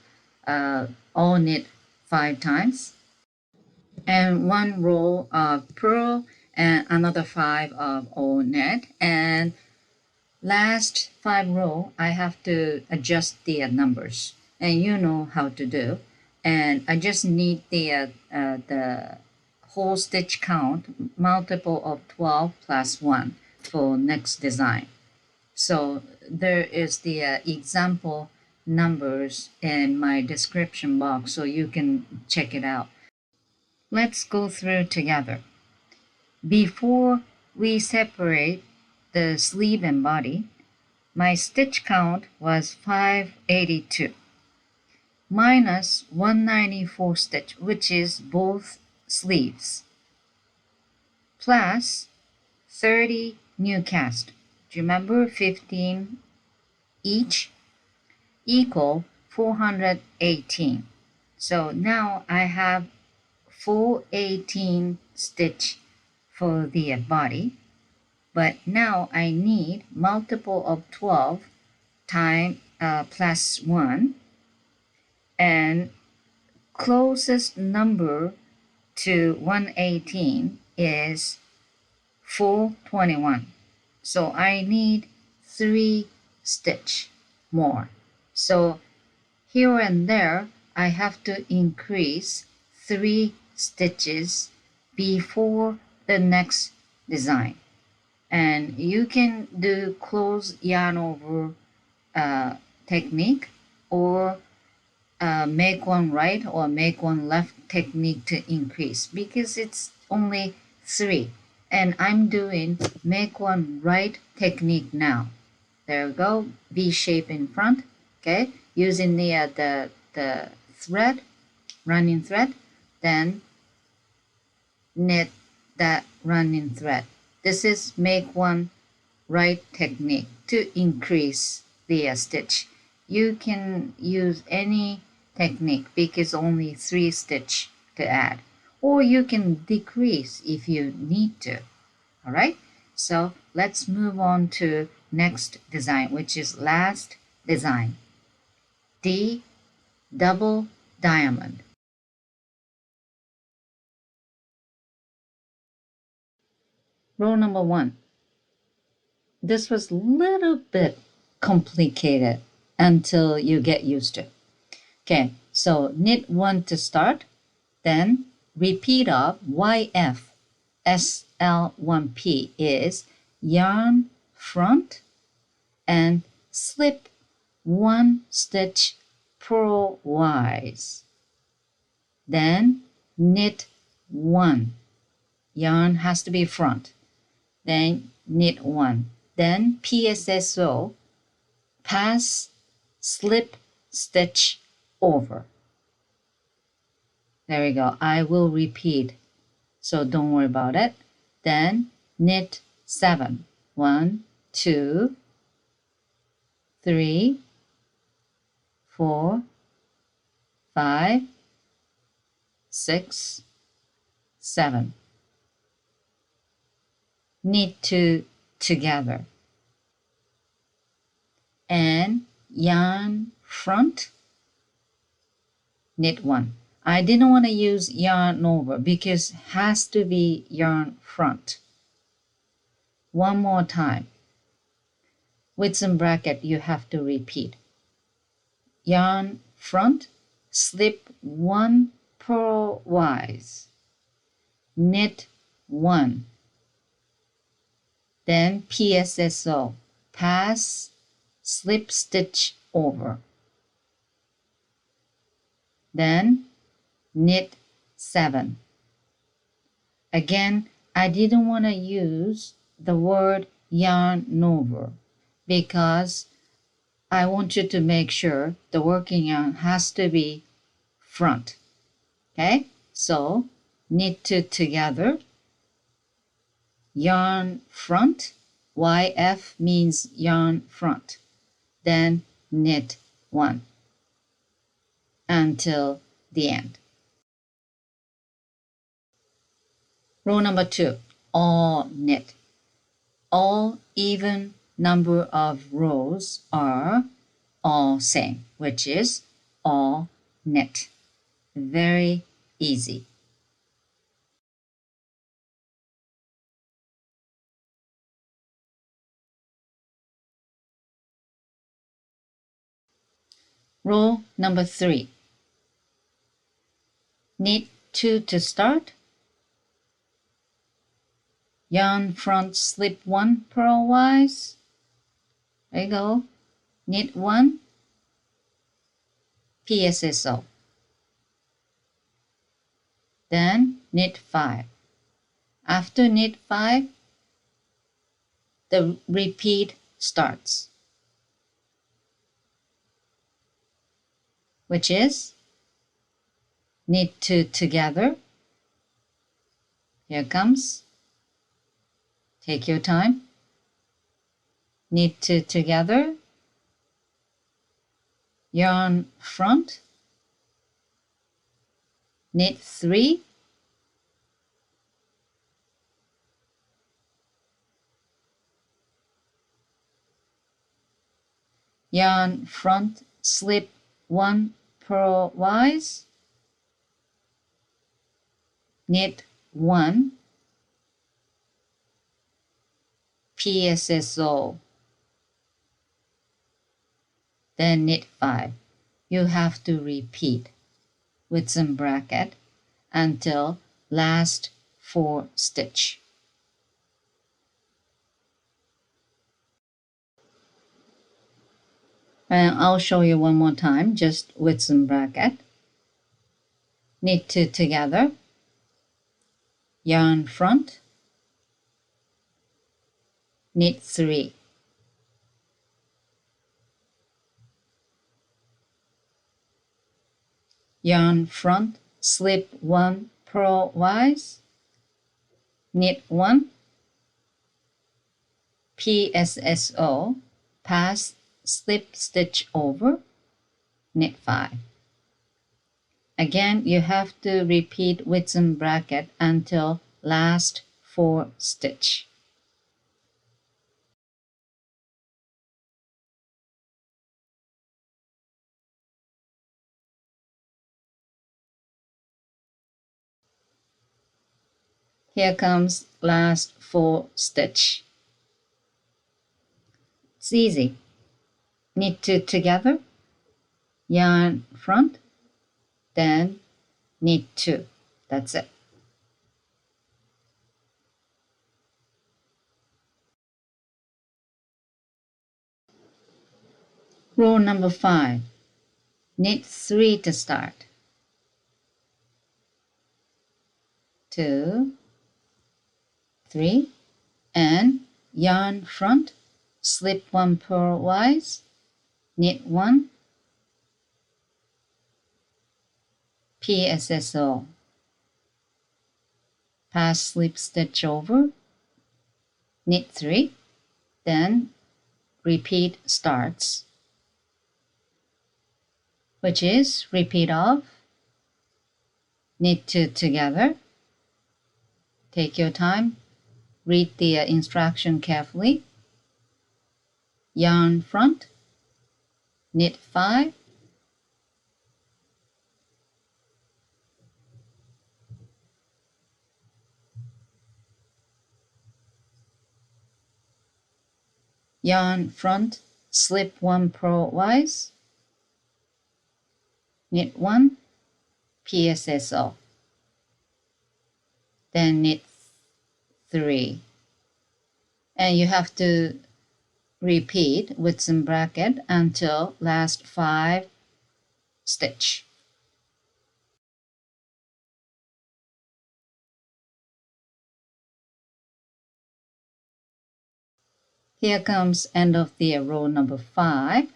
all knit 5 times, and 1 row of purl and another 5 of all knit, and last 5 row I have to adjust the numbers, and you know how to do. And I just need the whole stitch count multiple of 12 plus 1 for next design. So there is the example numbers in my description box, so you can check it out. Let's go through together. Before we separate the sleeve and body, my stitch count was 582 minus 194 stitch, which is both sleeves, plus 30 new cast. Do you remember 15 each? Equal 418. So now I have 418 stitch for the body, but now I need multiple of 12 time plus 1, and closest number to 118 is 421. So I need 3 stitch more. So here and there I have to increase 3 stitches before the next design. And you can do close yarn over technique, or make one right or make one left technique to increase, because it's only 3. And I'm doing make one right technique now. There we go, V shape in front, okay, using the thread, running thread, then knit that running thread. This is make one right technique to increase the stitch. You can use any technique because only 3 stitch to add, or you can decrease if you need to. All right, so let's move on to next design, which is last design, the double diamond. Row number 1. This was a little bit complicated until you get used to it. Okay, so knit 1 to start, then repeat of YF SL1P is yarn front and slip 1 stitch purlwise. Then knit 1. Yarn has to be front. Then knit 1. Then PSSO, pass slip stitch over. There we go. I will repeat, so don't worry about it. Then knit 7. 1, 2, 3, 4, 5, 6, 7. Knit 2 together. And yarn front, knit 1. I didn't want to use yarn over because it has to be yarn front. One more time. With some bracket, you have to repeat. Yarn front, slip 1 purlwise, knit 1. Then PSSO, pass slip stitch over. Then knit 7. Again, I didn't want to use the word yarn over because I want you to make sure the working yarn has to be front. Okay, so knit 2 together, yarn front, YF means yarn front, then knit 1 until the end. Row number 2, all knit. All even number of rows are all same, which is all knit. Very easy. Row number 3. Knit 2 to start. Yarn front, slip 1 purlwise. There you go. Knit 1, PSSO. Then knit 5. After knit 5, the repeat starts, which is knit 2 together. Here comes. Take your time. Knit 2 together. Yarn front. Knit 3. Yarn front, slip 1 purlwise. Knit 1. PSSO. Then knit 5. You have to repeat with some bracket until last 4 stitch. And I'll show you one more time just with some bracket. Knit 2 together, yarn front, knit 3. Yarn front, slip 1 purlwise, knit 1, PSSO, pass, slip stitch over, knit 5. Again, you have to repeat width and bracket until last 4 stitch. Here comes last 4 stitch. It's easy. Knit 2 together, yarn front, then knit 2. That's it. Row number 5. Knit 3 to start. 2, 3, and yarn front, slip 1 purlwise, knit 1, PSSO, pass slip stitch over, knit 3, then repeat starts, which is repeat of knit 2 together. Take your time, read the instruction carefully. Yarn front, knit 5, yarn front, slip 1 purlwise, knit 1, PSSO, then knit 3. And you have to repeat with some bracket until last 5 stitch. Here comes end of the row number 5.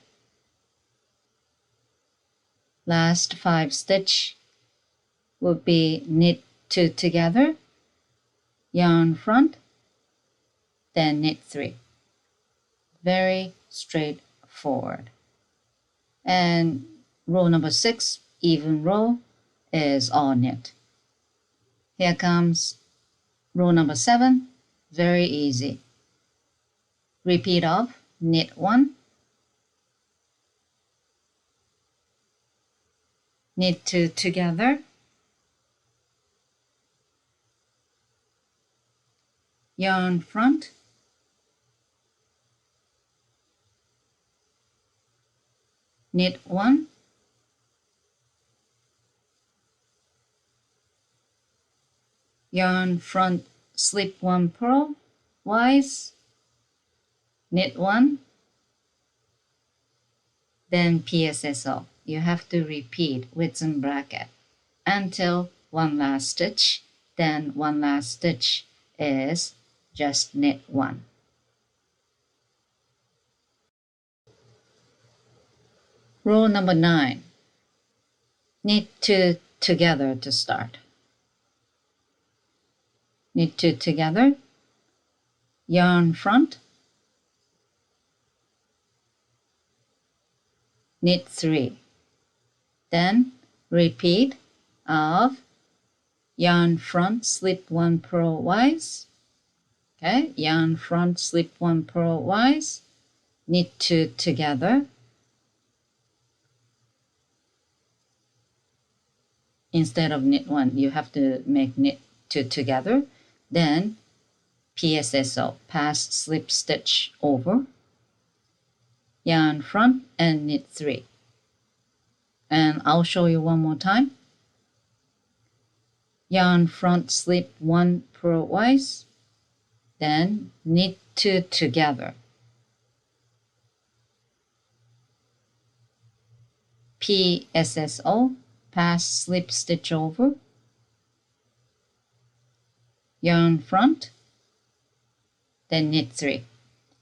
Last 5 stitch will be knit 2 together, yarn front, then knit 3. Very straightforward. And row number 6, even row, is all knit. Here comes row number 7, very easy. Repeat of knit 1, knit 2 together, yarn front, knit 1, yarn front, slip 1 purlwise, knit 1, then PSSO. You have to repeat with some bracket until one last stitch, then one last stitch is just knit 1. Row number 9. Knit 2 together to start. Knit 2 together, yarn front, knit 3. Then repeat of yarn front, slip 1 purlwise. Okay, yarn front, slip 1 purlwise, knit 2 together. Instead of knit 1, you have to make knit 2 together. Then PSSO, pass slip stitch over, yarn front, and knit 3. And I'll show you one more time. Yarn front, slip 1 purlwise, then knit 2 together. PSSO, pass slip stitch over, yarn front, then knit 3.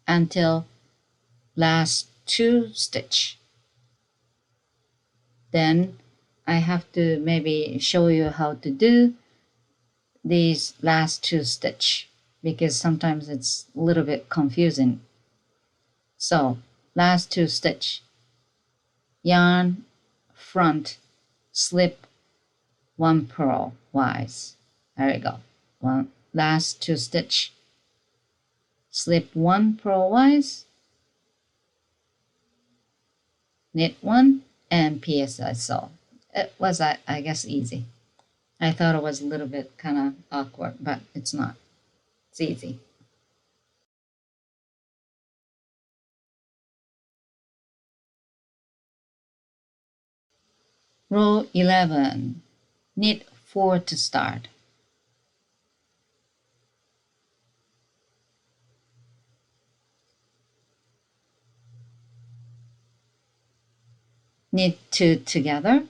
until last 2 stitch. Then I have to maybe show you how to do these last 2 stitch because sometimes it's a little bit confusing. So last 2 stitch, yarn front, slip 1 purl wise. There we go. One last 2 stitch, slip 1 purl wise, knit 1, and PSSO. It was, I guess, easy. I thought it was a little bit kind of awkward, but it's not. It's easy. Row 11, knit 4 to start. Knit 2 together.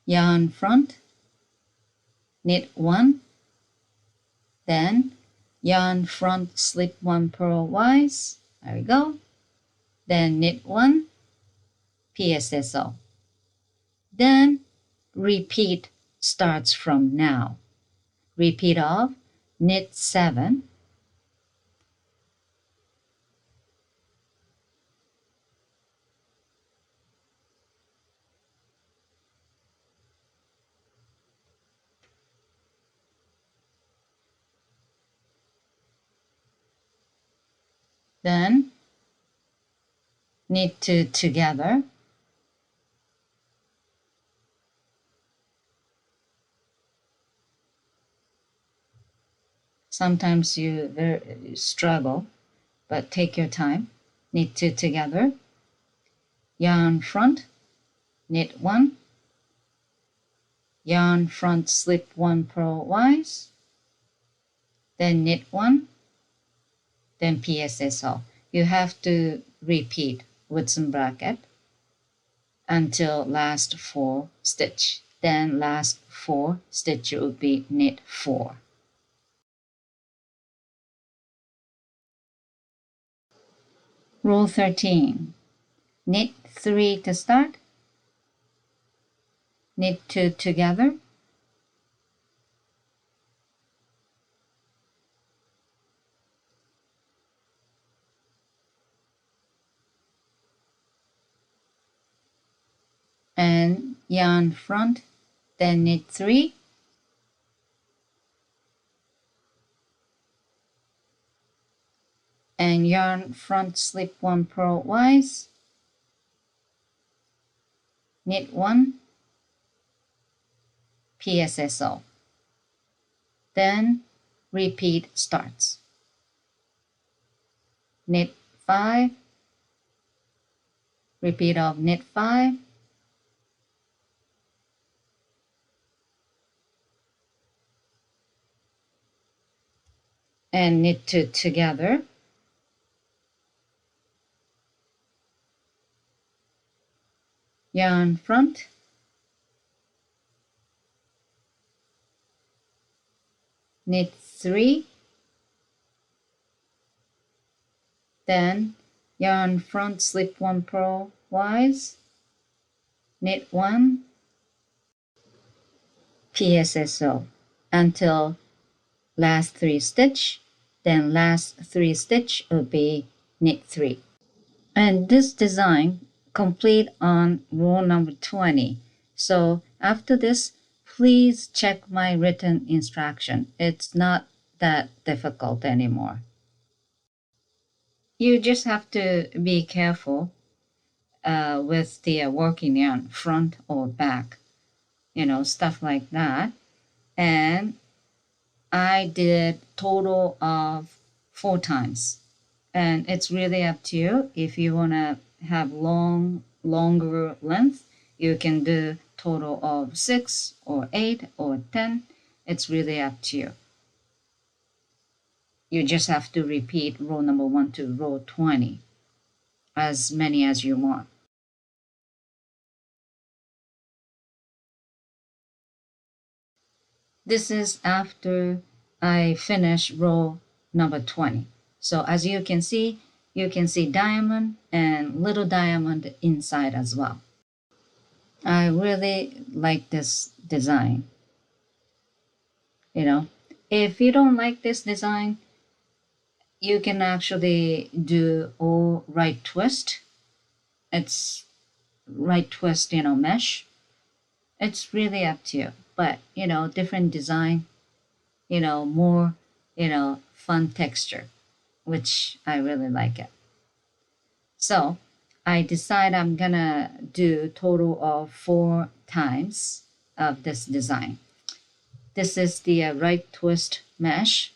Yarn front, knit 1, then yarn front, slip 1 purl wise. There we go. Then knit 1, PSSO. Then repeat starts from now. Repeat of knit 7, then knit 2 together, sometimes you struggle, but take your time. Knit 2 together, yarn front, knit 1, yarn front, slip 1 purl wise, then knit 1, then PSSO. You have to repeat with some bracket until last 4 stitch. Then last 4 stitch will be knit 4. Row 13, knit 3 to start, knit 2 together, and yarn front, then knit 3, and yarn front, slip 1 purl wise, knit 1, PSSO. Then repeat starts. Knit 5, repeat of knit 5, and knit 2 together, yarn front, knit 3, then yarn front, slip 1 purl wise, knit 1, PSSO until last 3 stitch, then last 3 stitch will be knit 3. And this design complete on row number 20. So after this, please check my written instruction. It's not that difficult anymore. You just have to be careful with the working yarn, front or back, stuff like that. And I did total of 4 times. And it's really up to you. If you want to have longer length, you can do total of 6 or 8 or 10. It's really up to you. You just have to repeat row number 1 to row 20, as many as you want. This is after I finish row number 20. So as you can see diamond and little diamond inside as well. I really like this design. You know, if you don't like this design, you can actually do all right twist. It's right twist, mesh. It's really up to you. But, different design, more, fun texture, which I really like it. So I decide I'm gonna do total of 4 times of this design. This is the right twist mesh.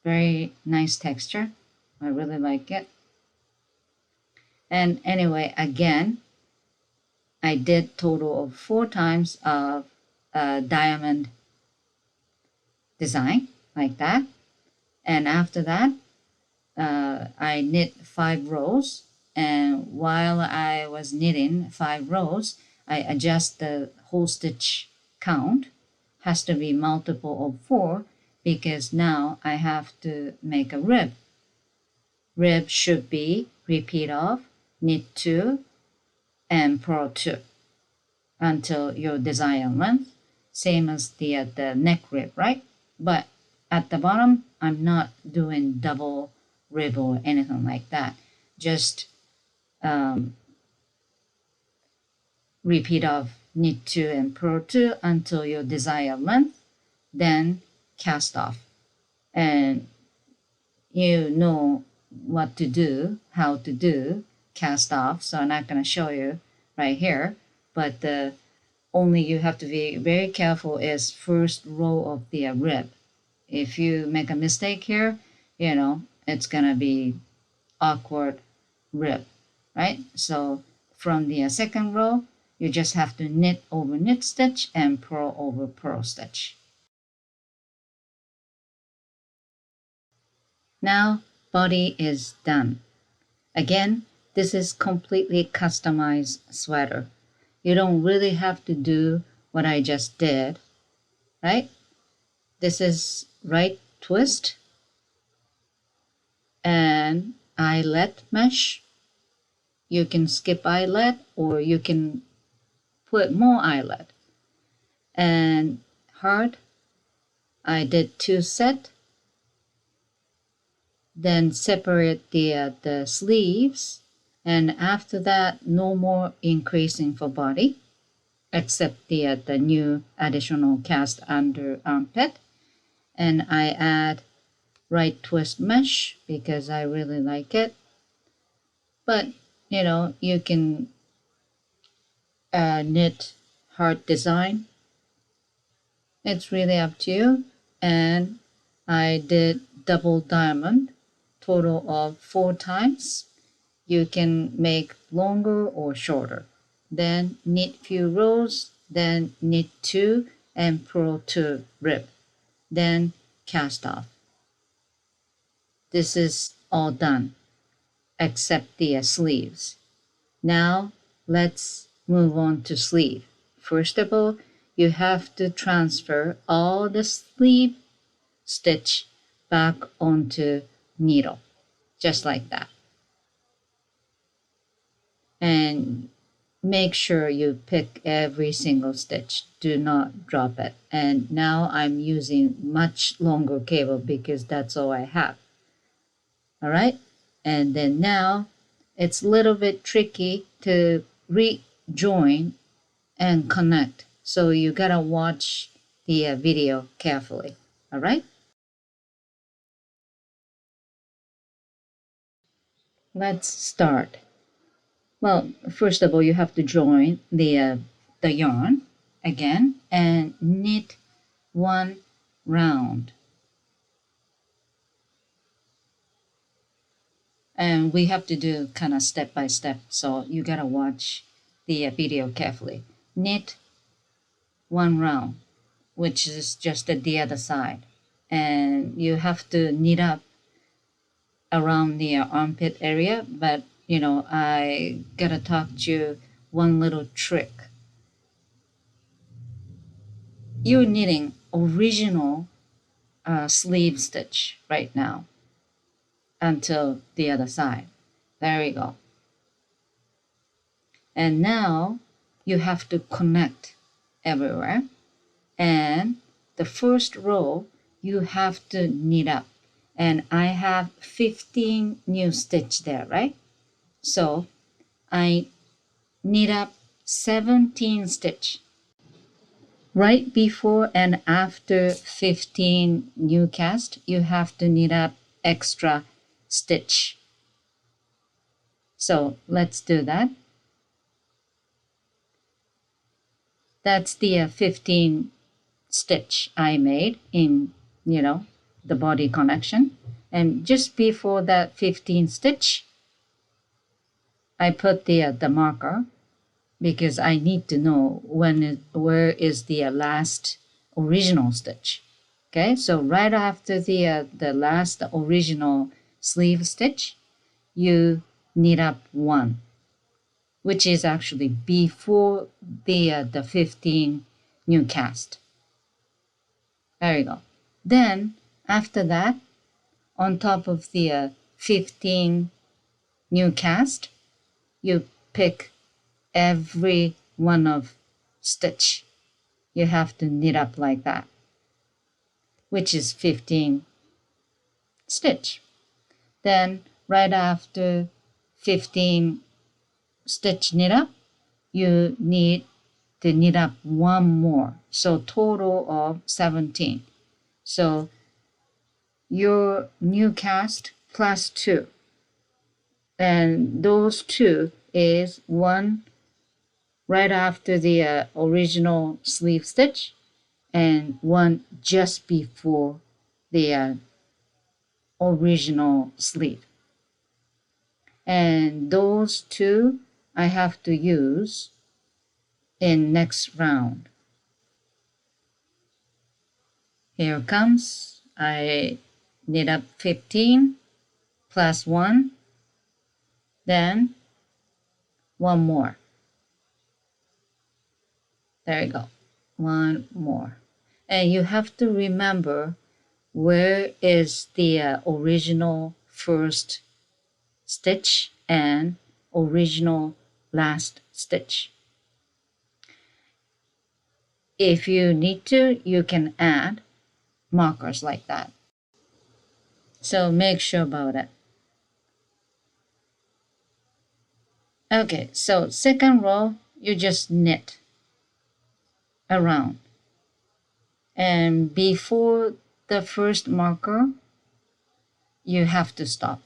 Very nice texture. I really like it. And anyway, again, I did total of 4 times of diamond design like that. And after that, I knit 5 rows. And while I was knitting 5 rows, I adjust the whole stitch count. Has to be multiple of 4 because now I have to make a rib. Rib should be repeat of, knit 2, and purl 2 until your desired length, same as the neck rib, right? But at the bottom, I'm not doing double rib or anything like that. Just repeat of knit 2 and purl 2 until your desired length, then cast off. And you know what to do, how to do cast off, so I'm not going to show you right here, but the only you have to be very careful is first row of the rib. If you make a mistake here, it's going to be awkward rib, right? So from the second row, you just have to knit over knit stitch and purl over purl stitch. Now body is done. Again, this is completely customized sweater. You don't really have to do what I just did, right? This is right twist and eyelet mesh. You can skip eyelet or you can put more eyelet. And heart, I did 2 set. Then separate the sleeves. And after that, no more increasing for body, except the new additional cast under armpit. And I add right twist mesh because I really like it. But you can knit heart design. It's really up to you. And I did double diamond, total of 4 times. You can make longer or shorter. Then knit few rows, then knit 2 and purl 2 rib. Then cast off. This is all done except the sleeves. Now let's move on to sleeve. First of all, you have to transfer all the sleeve stitch back onto needle, just like that. And make sure you pick every single stitch. Do not drop it. And now I'm using much longer cable because that's all I have. All right. And then now it's a little bit tricky to rejoin and connect. So you gotta watch the video carefully. All right. Let's start. Well, first of all, you have to join the yarn again and knit 1 round. And we have to do kind of step by step, so you gotta watch the video carefully. Knit 1 round, which is just at the other side, and you have to knit up around the armpit area. But I gotta talk to you one little trick. You're knitting original sleeve stitch right now until the other side. There we go. And now you have to connect everywhere. And the first row you have to knit up. And I have 15 new stitch there, right? So I knit up 17 stitch. Right before and after 15 new cast, you have to knit up extra stitch. So let's do that. That's the 15 stitch I made in, the body connection. And just before that 15 stitch, I put the marker because I need to know where is the last original stitch. Okay, so right after the last original sleeve stitch, you knit up one, which is actually before the 15 new cast. There you go. Then after that, on top of the 15 new cast, you pick every one of stitch. You have to knit up like that, which is 15 stitch. Then right after 15 stitch knit up, you need to knit up one more. So total of 17. So your new cast plus 2. And those 2 is one right after the original sleeve stitch and one just before the original sleeve. And those 2 I have to use in next round. Here it comes. I knit up 15 plus 1, then one more. There you go. One more. And you have to remember where is the original first stitch and original last stitch. If you need to, you can add markers like that. So make sure about it. Okay, so second row, you just knit around. And before the first marker, you have to stop.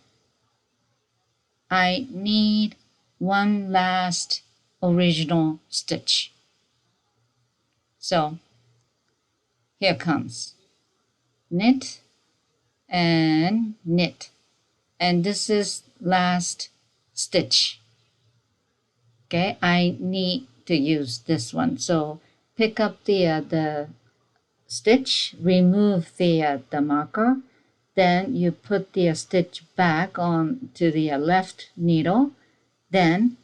I need one last original stitch. So here comes. Knit and knit. And this is last stitch. Okay, I need to use this one. So pick up the stitch, remove the marker, then you put the stitch back on to the left needle. Then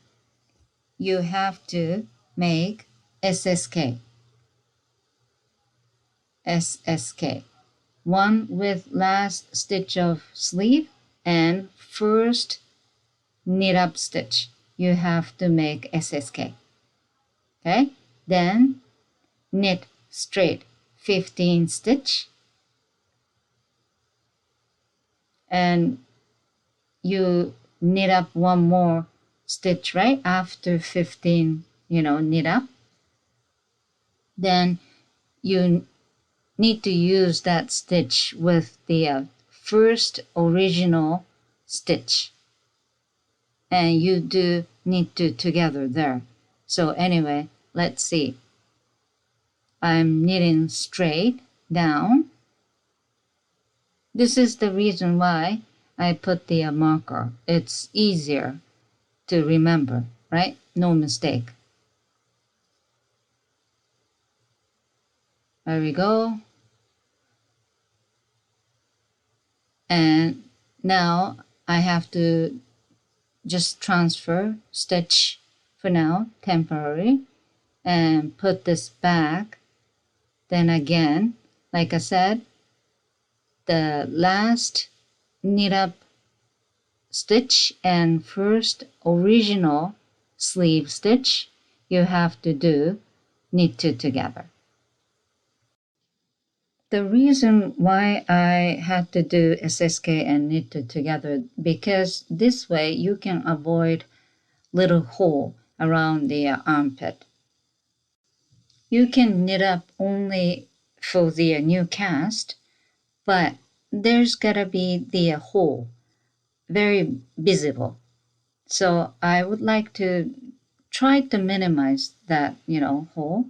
you have to make SSK. SSK. One with last stitch of sleeve and first knit up stitch. You have to make SSK. Okay? Then knit straight 15 stitch. And you knit up one more stitch right after 15, knit up. Then you need to use that stitch with the first original stitch. And you do need to together there. So anyway, let's see. I'm knitting straight down. This is the reason why I put the marker. It's easier to remember, right? No mistake. There we go. And now I have to just transfer stitch for now, temporary, and put this back. Then again, Like I said, the last knit up stitch and first original sleeve stitch, you have to do knit two together. The reason why I had to do SSK and knit two together, because this way you can avoid little hole around the armpit. You can knit up only for the new cast, but there's gotta be the hole very visible. So I would like to try to minimize that, hole.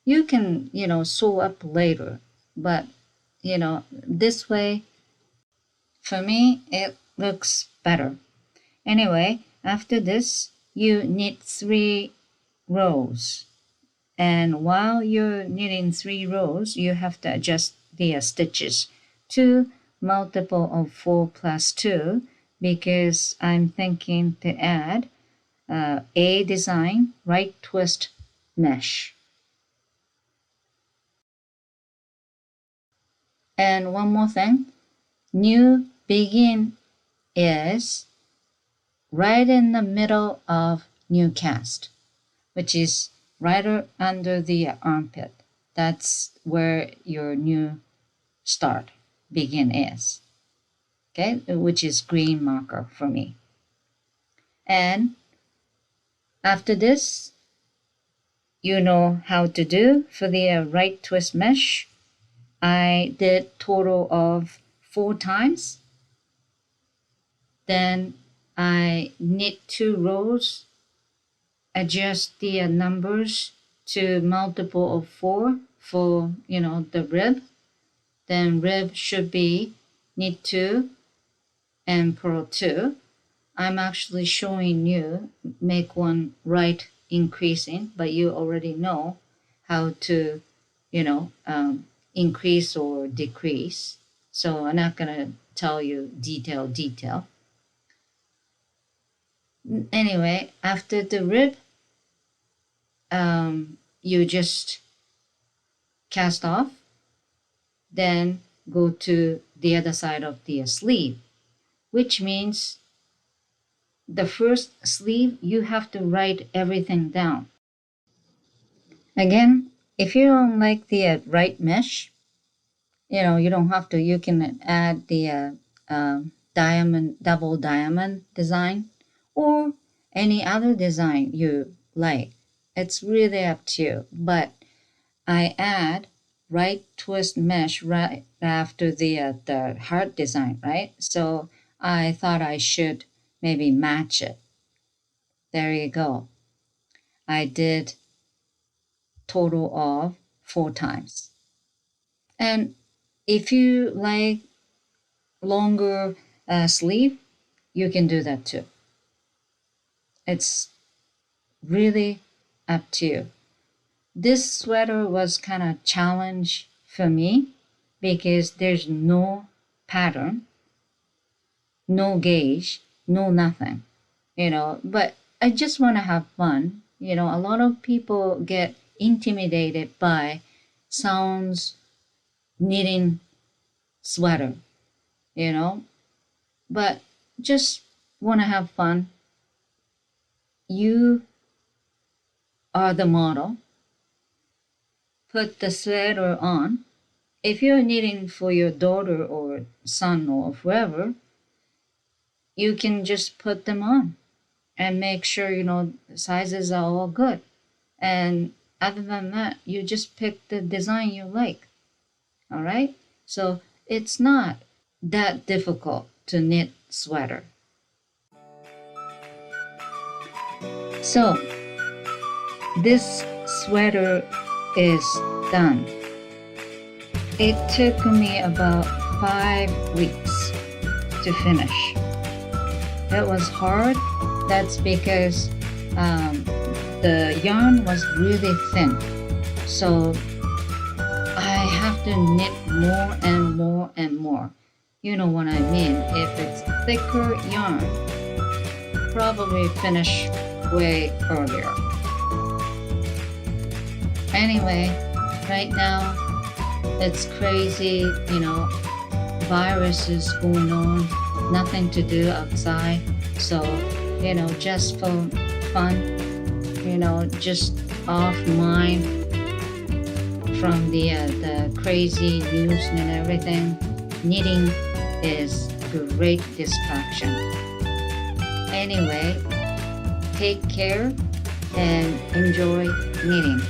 You can, sew up later, but, this way, for me, it looks better. Anyway, after this, you knit 3 rows. And while you're knitting 3 rows, you have to adjust the stitches to multiple of 4 plus 2 because I'm thinking to add a design right twist mesh. And one more thing, new begin is right in the middle of new cast, which is right under the armpit. That's where your new start begin is. Okay, which is green marker for me. And after this, you know how to do for the right twist mesh. I did total of 4 times. Then I knit 2 rows, adjust the numbers to multiple of 4 for the rib. Then rib should be knit 2 and purl 2. I'm actually showing you make one right increasing, but you already know how to increase or decrease. So I'm not gonna tell you detail. Anyway, after the rib, you just cast off, then go to the other side of the sleeve, which means the first sleeve you have to write everything down. Again, if you don't like the right mesh, you don't have to. You can add the diamond, double diamond design, or any other design you like. It's really up to you. But I add right twist mesh right after the heart design, right? So I thought I should maybe match it. There you go. I did total of 4 times. And if you like longer sleeve, you can do that too. It's really up to you. This sweater was kind of challenge for me because there's no pattern, no gauge, no nothing, but I just want to have fun. A lot of people get intimidated by sounds knitting sweater, but just want to have fun. You are the model. Put the sweater on. If you're knitting for your daughter or son or whoever, you can just put them on and make sure the sizes are all good. And other than that, you just pick the design you like. All right? So it's not that difficult to knit sweater. So this sweater is done. It took me about 5 weeks to finish. It was hard. That's because the yarn was really thin. So I have to knit more and more and more. You know what I mean. If it's thicker yarn, probably finish way earlier. Anyway, right now It's crazy, viruses going on, nothing to do outside. So, just for fun, just off mind from the crazy news and everything. Knitting is great distraction. Anyway, take care and enjoy knitting.